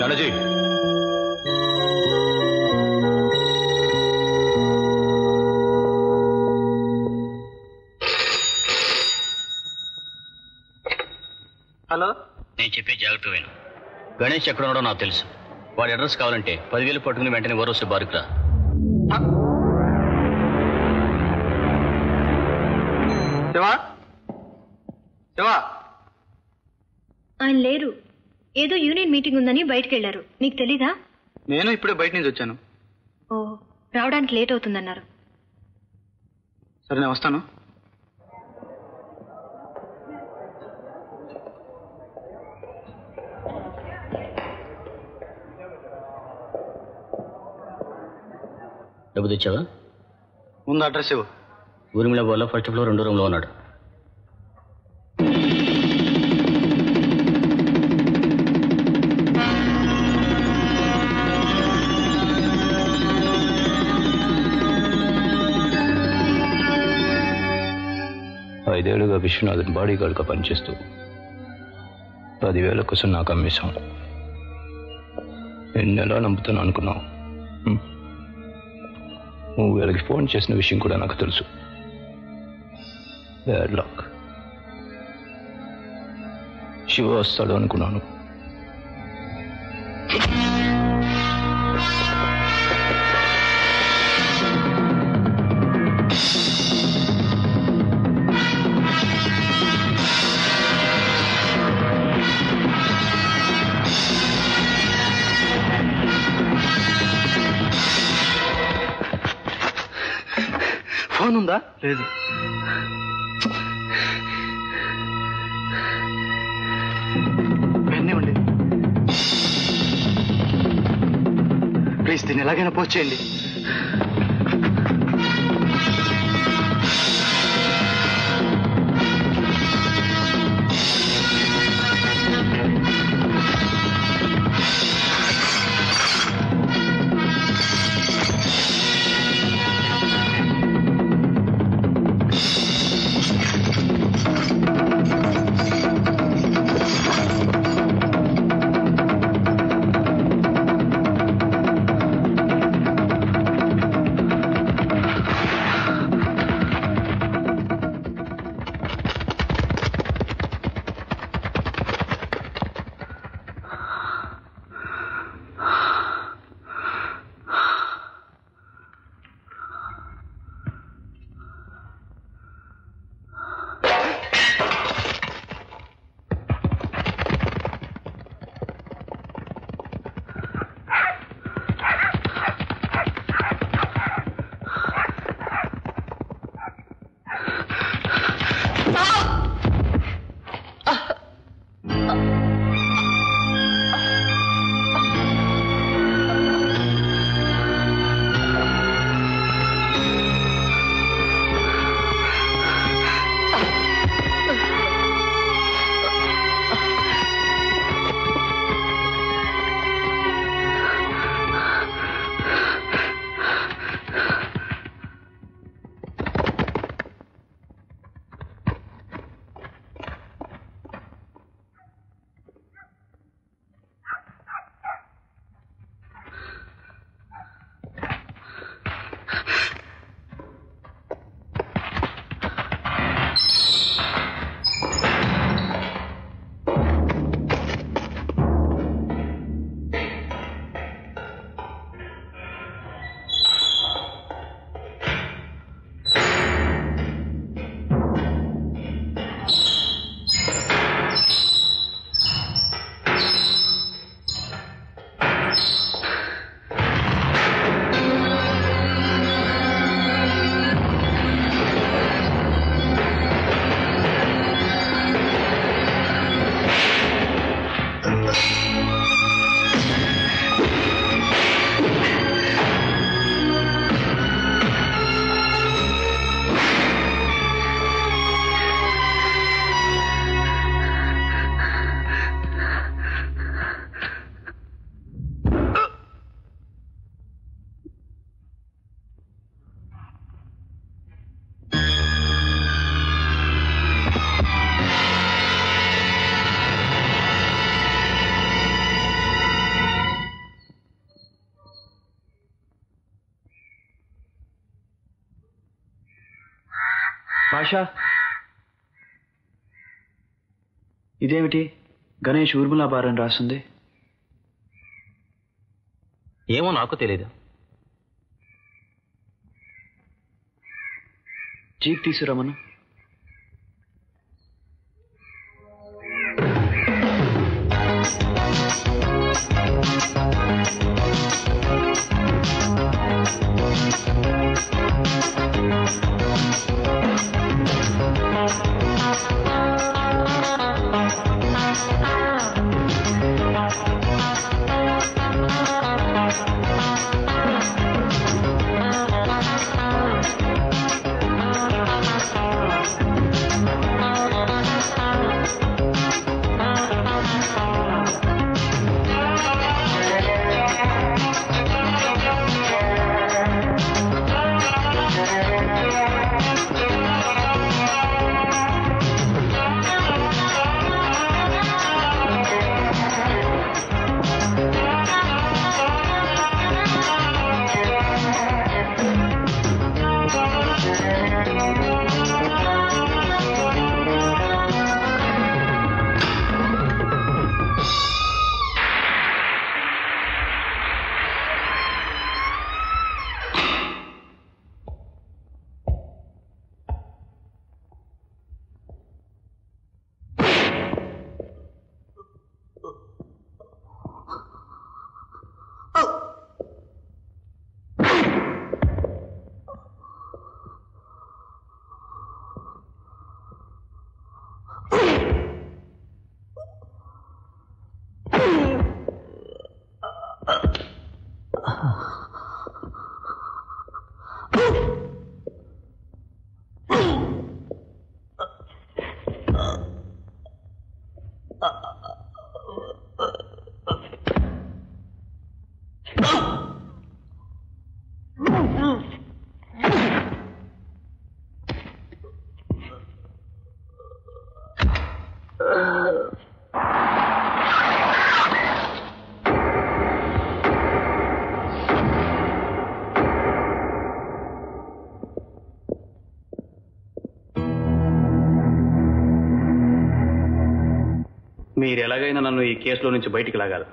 నానాజీ, హలో. నేను చెప్పే జాగ్రత్త విను. గణేష్ ఎక్కడ ఉన్నాడో నాకు తెలుసు. వాడి అడ్రస్ కావాలంటే 10,000 పట్టుకుని వెంటనే ఓరోసి బారుకు రా. శివా, శివా. ఆయన లేరు. ఏదో యూనియన్ మీటింగ్ ఉందని బయటకు వెళ్లారు. నీకు తెలీదా? నేను ఇప్పుడే బయట నుంచి వచ్చాను. ఓ, రావడానికి లేట్ అవుతుందన్నారు. సరే, నేను వస్తాను. డబ్బు తెచ్చావా? ముందు అడ్రస్ ఇవ్వు. ఊరిమిళ బోర్లో ఫస్ట్ ఫ్లోర్ 2 రూమ్లో ఉన్నాడు. ఐదేళ్లుగా విశ్వనాథన్ బాడీ గార్డ్గా పనిచేస్తూ 10,000 కోసం నాకు అమ్మేశాం. ఎన్నెలా నమ్ముతాను అనుకున్నావు? నువ్వు వీళ్ళకి ఫోన్ చేసిన విషయం కూడా నాకు తెలుసు. Bad luck. శివ వస్తాడు అనుకున్నాను. ఫోన్ ఉందా? లేదు. పెన్నివ్వండి ప్లీజ్. దీన్ని ఎలాగైనా పోస్ట్ చేయండి. ఆశ, ఇదేమిటి గణేష్ ఊర్మిళా బార్ అని రాస్తుంది? ఏమో నాకు తెలీదు. జీప్ తీసుకురమ్మను. మీరు ఎలాగైనా నన్ను ఈ కేసులో నుంచి బయటికి లాగాలి.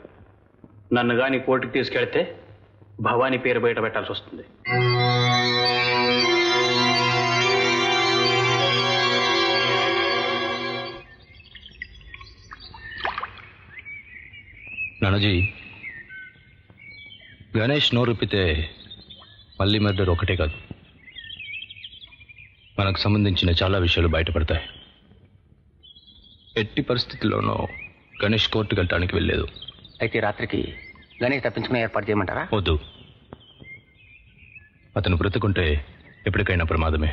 నన్ను కానీ కోర్టుకు తీసుకెళ్తే భవానీ పేరు బయట పెట్టాల్సి వస్తుంది. నానాజీ, గణేష్ నోరుప్పితే మళ్ళీ మర్డర్ ఒకటే కాదు, మనకు సంబంధించిన చాలా విషయాలు బయటపడతాయి. ఎట్టి పరిస్థితుల్లోనూ గణేష్ కోర్టుకు వెళ్ళటానికి వెళ్ళలేదు. అయితే రాత్రికి గణేష్ తప్పించుకునే ఏర్పాటు చేయమంటారా? వద్దు, అతను బ్రతుకుంటే ఎప్పటికైనా ప్రమాదమే.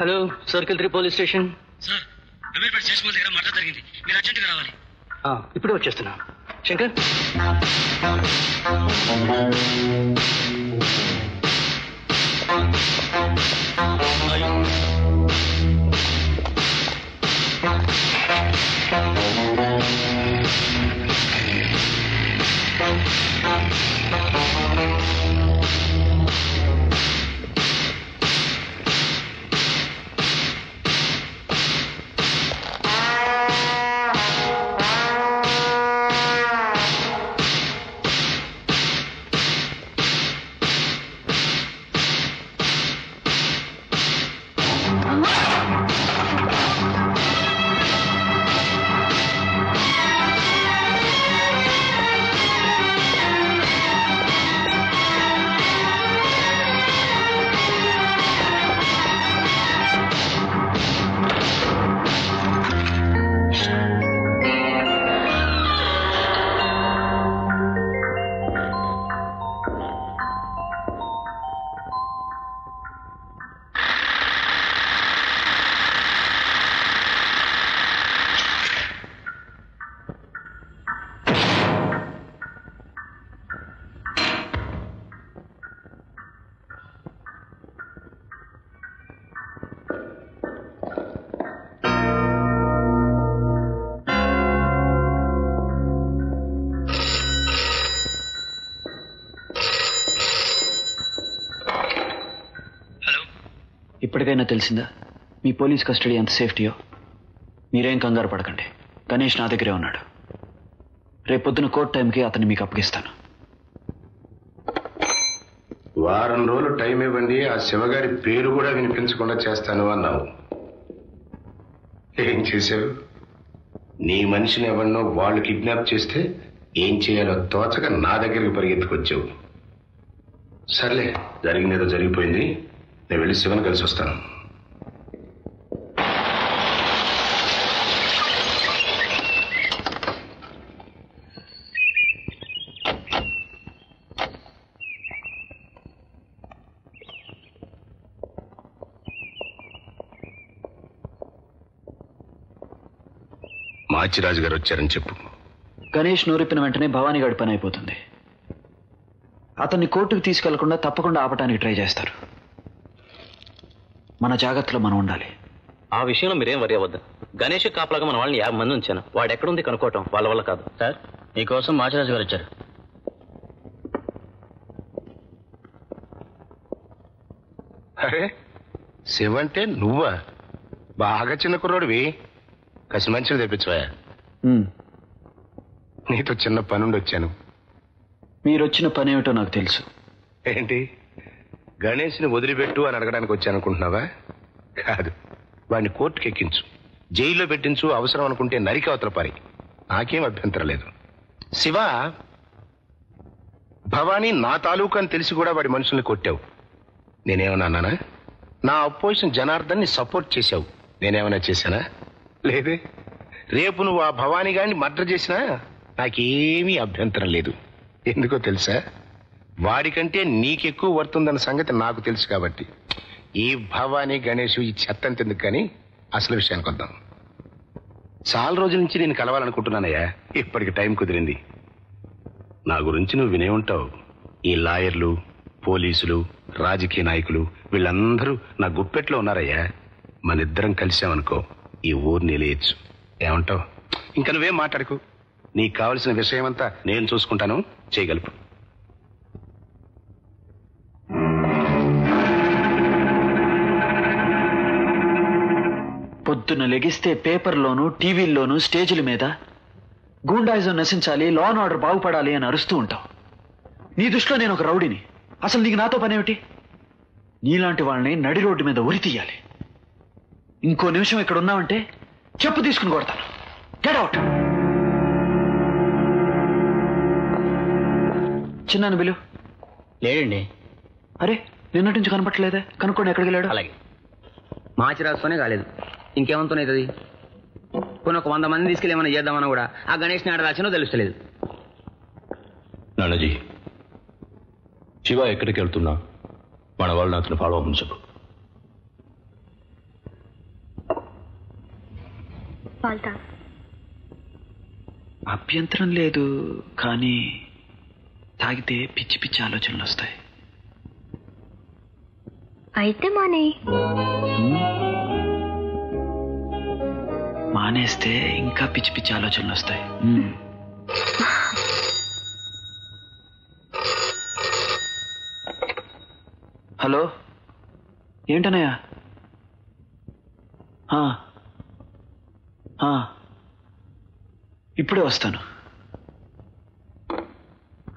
Hello, circle 3 police station. Sir, Ameerpet station దగ్గర మర్డర్ జరిగింది, మీరు అర్జెంటుగా రావాలి. ఇప్పుడే వచ్చేస్తున్నా. శంకర్, ఇప్పటికైనా తెలిసిందా మీ పోలీస్ కస్టడీ ఎంత సేఫ్టీయో? మీరేం కంగారు పడకండి, గణేష్ నా దగ్గరే ఉన్నాడు. రేపొద్దున కోర్ట్ టైంకి అతన్ని మీకు అప్పగిస్తాను. వారం రోజులు టైం ఇవ్వండి, ఆ శివగారి పేరు కూడా వినిపించకుండా చేస్తాను అన్నావు. ఏం చేశావు? నీ మనిషిని ఎవరినో వాళ్ళు కిడ్నాప్ చేస్తే ఏం చేయాలో తోచక నా దగ్గరికి పరిగెత్తుకొచ్చావు. సర్లే, జరిగిందేదో జరిగిపోయింది. నేను వెళ్ళి శివను కలిసి వస్తాను. మాచిరాజు గారు వచ్చారని చెప్పు. గణేష్ నూరిపిన వెంటనే భవానీ గడి పని అయిపోతుంది. అతన్ని కోర్టుకు తీసుకెళ్లకుండా తప్పకుండా ఆపటానికి ట్రై చేస్తారు. మన జాగ్రత్తలో మనం ఉండాలి. ఆ విషయంలో మీరేం వరి అవ్వద్దు. గణేష్ కాపలాగా మన వాళ్ళని 50 మంది ఉంచాను. వాడు ఎక్కడుంది కనుక్కోవటం వాళ్ళ వల్ల కాదు. సార్, మీకోసం మాచిరాజు గారు వచ్చారు. అరే, శివ అంటే నువ్వా? బాగా చిన్న కుర్రోడివి. కసి మంచిని తెప్పించవా? నీతో చిన్న పనుండి వచ్చాను. మీరొచ్చిన పని ఏమిటో నాకు తెలుసు. ఏంటి, గణేష్ని వదిలిపెట్టు అని అడగడానికి వచ్చాను అనుకుంటున్నావా? కాదు, వాడిని కోర్టుకి ఎక్కించు, జైల్లో పెట్టించు, అవసరం అనుకుంటే నరికి అవతల పారి. నాకేం అభ్యంతరం లేదు. శివ, భవానీ నా తాలూకా అని తెలిసి కూడా వాడి మనుషుల్ని కొట్టావు. నేనేమన్నా? నా అపోజిషన్ జనార్దన్ని సపోర్ట్ చేశావు. నేనేమైనా చేశానా? లేదే. రేపు నువ్వు ఆ భవానీ గారిని మర్డర్ చేసినా నాకేమీ అభ్యంతరం లేదు. ఎందుకో తెలుసా? వాడికంటే నీకెక్కువ వర్తుందన్న సంగతి నాకు తెలుసు కాబట్టి. ఈ భవానీ గణేష్ ఈ చెత్తంతెందుకు కానీ అసలు విషయానికి వద్దాం. చాలా రోజుల నుంచి నేను కలవాలనుకుంటున్నానయ్యా. ఇప్పటికి టైం కుదిరింది. నా గురించి నువ్వు వినే ఉంటావు. ఈ లాయర్లు, పోలీసులు, రాజకీయ నాయకులు వీళ్ళందరూ నా గుప్పెట్లో ఉన్నారయ్యా. మనిద్దరం కలిసామనుకో ఈ ఊరు నిలయచ్చు. ఏమంటావు? ఇంకా నువ్వేం మాట్లాడకు. నీకు కావలసిన విషయమంతా నేను చూసుకుంటాను. చేయగలుపు. పొద్దున్న లెగిస్తే పేపర్లోనూ టీవీల్లోనూ స్టేజీల మీద గూండాయిజం నశించాలి, లా అండ్ ఆర్డర్ బాగుపడాలి అని అరుస్తూ ఉంటావు. నీ దృష్టిలో నేను ఒక రౌడీని. అసలు నీకు నాతో పనేమిటి? నీలాంటి వాళ్ళని నడి రోడ్డు మీద ఉరి తీయాలి. ఇంకో నిమిషం ఇక్కడ ఉన్నావంటే చెప్పు తీసుకుని కొడతాను. Get out. చిన్నాను బిలు. లేడండి. అరే, నిన్నటి నుంచి కనపట్టలేదే. కనుక్కోండి ఎక్కడికి వెళ్ళాడు. అలాగే. మాచిరాజుతోనే కాలేదు, ఇంకేమంతోనవుతుంది. కొన్ని ఒక 100 మంది తీసుకెళ్ళి ఏమైనా చేద్దామన్నా కూడా ఆ గణేష్ని ఆడ దాచినో తెలుస్తలేదు. నాన్నజీ, శివ ఎక్కడికి వెళ్తున్నా మన వాళ్ళని అతను ఫాలో అవ్వమని చెప్పు. అభ్యంతరం లేదు, కానీ తాగితే పిచ్చి పిచ్చి ఆలోచనలు వస్తాయి. అయితే మానేస్తే ఇంకా పిచ్చి పిచ్చి ఆలోచనలు వస్తాయి. హలో, ఏంటనయ్యా? ఇప్పుడే వస్తాను.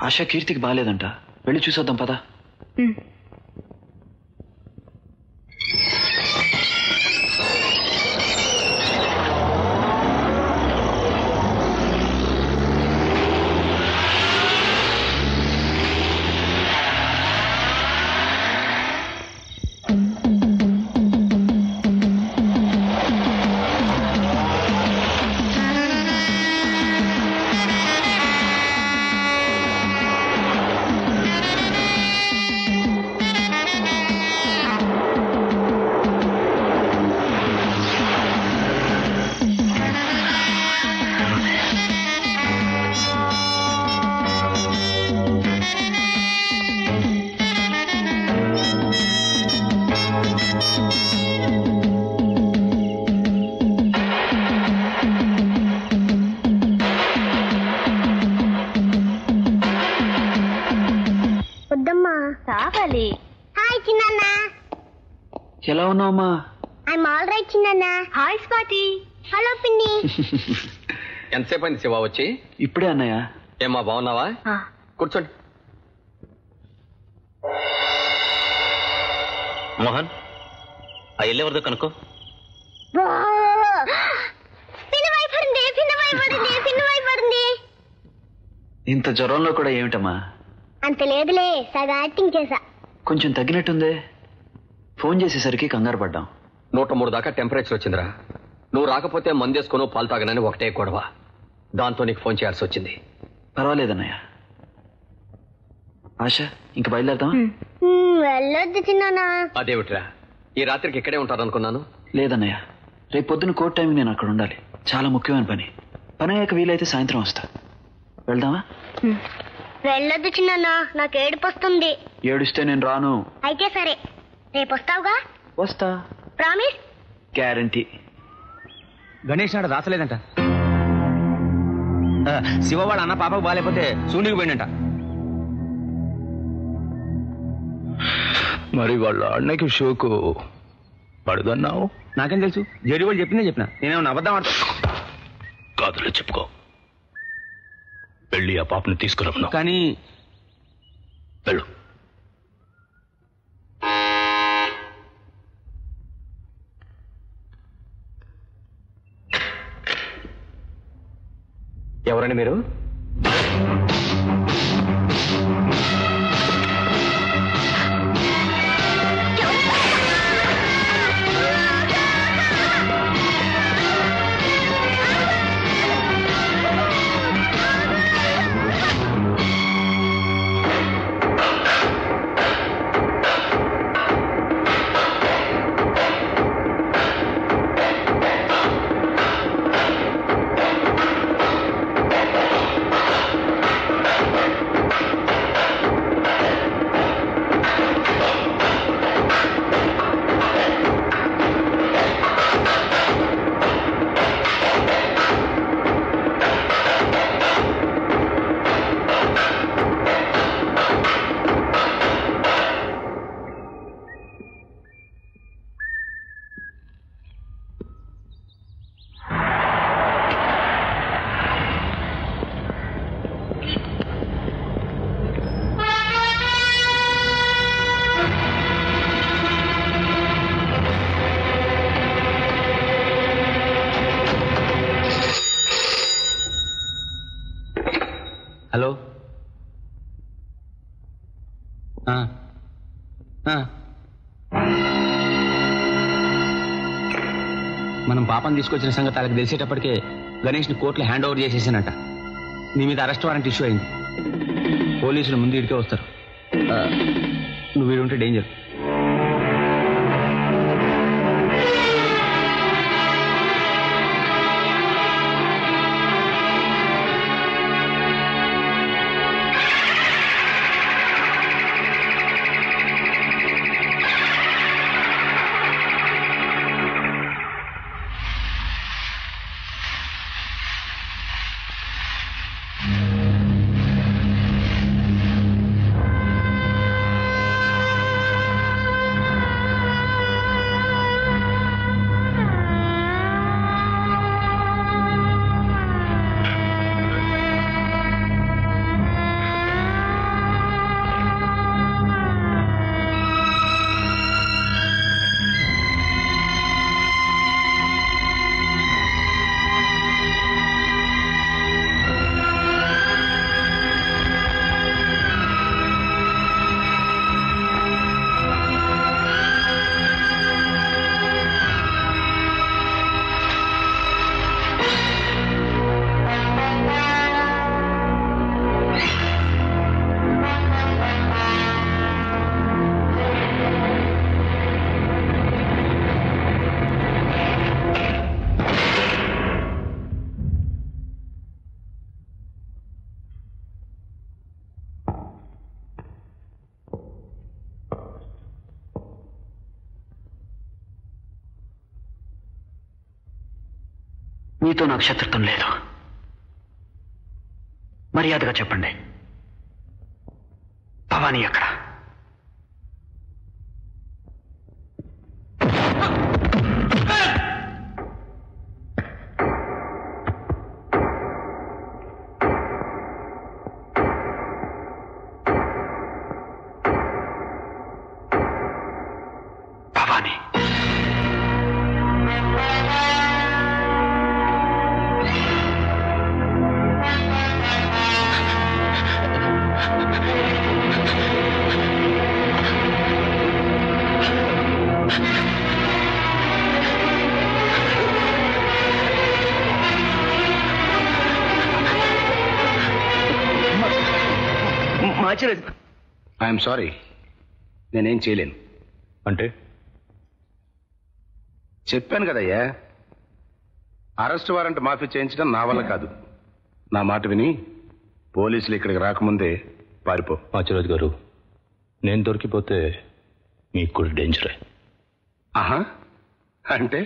ఆశ కీర్తికి బాగాలేదంట, వెళ్ళి చూసొద్దాం పదా. ఎలా ఉన్నావమ్మా? ఐఎమ్ ఆల్ రైట్ చిన్న. హాయ్ స్వాతి. హలో పిన్ని. ఎంతసేపు అయింది శివ వచ్చి? ఇప్పుడే అన్నయ్య. ఏమ్మా బాగున్నావా? కూర్చోండి. మోహన్ ఆ ఎల్లెవరిదో కనుక్కో. ఇంత జ్వరంలో కూడా ఏమిటమ్మా? అంత లేదులే, సగం యాక్టింగ్ చేశా. కొంచెం తగ్గినట్టుందే. ఫోన్ చేసేసరికి కంగారు పడ్డాం. 103 దాకా టెంపరేచర్ వచ్చిందిరా. నువ్వు రాకపోతే మందేసుకుని పాలు తాగనని ఒకటే గొడవ. దాంతో నీకు ఫోన్ చేయాల్సి వచ్చింది. పర్వాలేదన్నయ్య. ఆశ ఇంక బయలుదేరదాం. వెళ్ళొద్దు చిన్నానా. అదేమిట్రా, ఈ రాత్రికి ఇక్కడే ఉంటారనుకున్నాను. లేదన్నయ్య, రేపు పొద్దున కోర్టు టైంకి నేను అక్కడ ఉండాలి. చాలా ముఖ్యమైన పని. పని అయ్యాక వీలైతే సాయంత్రం వస్తా. వెళ్దామా? వెళ్ళొద్దు చిన్నానా, నాకు ఏడుపు వస్తుంది. ఏడుస్తే నేను రాను. అయితే సరే, రేపు వస్తావుగా? వస్తా. ప్రామిస్? గ్యారంటీ. గణేష్ నాడు రాసలేదంట. శివవాడు అన్న పాపకు బాగాలేకపోతే సూనికి పోయిందంట. మరి వాళ్ళ అన్నకి షోకు పడదన్నావు? నాకేం తెలుసు? జడి వాళ్ళు చెప్పిందే చెప్పిన. నేనేమన్నా అబద్ధం ఆడతా? కాదులే, చెప్పుకో. వెళ్ళి ఆ పాపని తీసుకురమ్మను. కానీ వెళ్ళు. ఎవరండి మీరు? హలో. మనం పాపం తీసుకొచ్చిన సంగతి వాళ్ళకి తెలిసేటప్పటికే గణేష్ని కోర్టులో హ్యాండ్ ఓవర్ చేసేసానట. నీ మీద అరెస్ట్ వారెంట్ ఇష్యూ అయింది. పోలీసులు ముందు ఇడికే వస్తారు. నువ్వు వీడుంటే డేంజర్. మీతో నాకు శత్రుత్వం లేదు. మర్యాదగా చెప్పండి, భవానీ ఎక్కడ? మాచిరాజు. ఐఎమ్ సారీ, నేనేం చేయలేను. అంటే చెప్పాను కదయ్యా, అరెస్ట్ వారెంట్ మాఫీ చేయించడం నా వల్ల కాదు. నా మాట విని పోలీసులు ఇక్కడికి రాకముందే పారిపో. మాచిరాజు గారు, నేను దొరికిపోతే మీకు కూడా డేంజరే. ఆహా, అంటే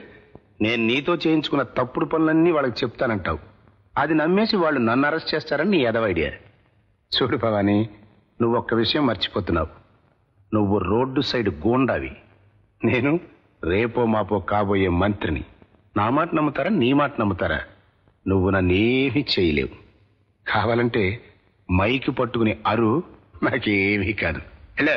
నేను నీతో చేయించుకున్న తప్పుడు పనులన్నీ వాళ్ళకి చెప్తానంటావు. అది నమ్మేసి వాళ్ళు నన్ను అరెస్ట్ చేస్తారని నీ ఎదవ ఐడియా. చూడు భవాని, నువ్వు ఒక్క విషయం మర్చిపోతున్నావు. నువ్వు రోడ్డు సైడ్ గూండావి, నేను రేపో మాపో కాబోయే మంత్రిని. నా మాట నమ్ముతారా, నీ మాట నమ్ముతారా? నువ్వు నన్నేమీ చేయలేవు. కావాలంటే మైకి పట్టుకుని అరు, నాకేమీ కాదు. ఎలా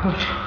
Oh.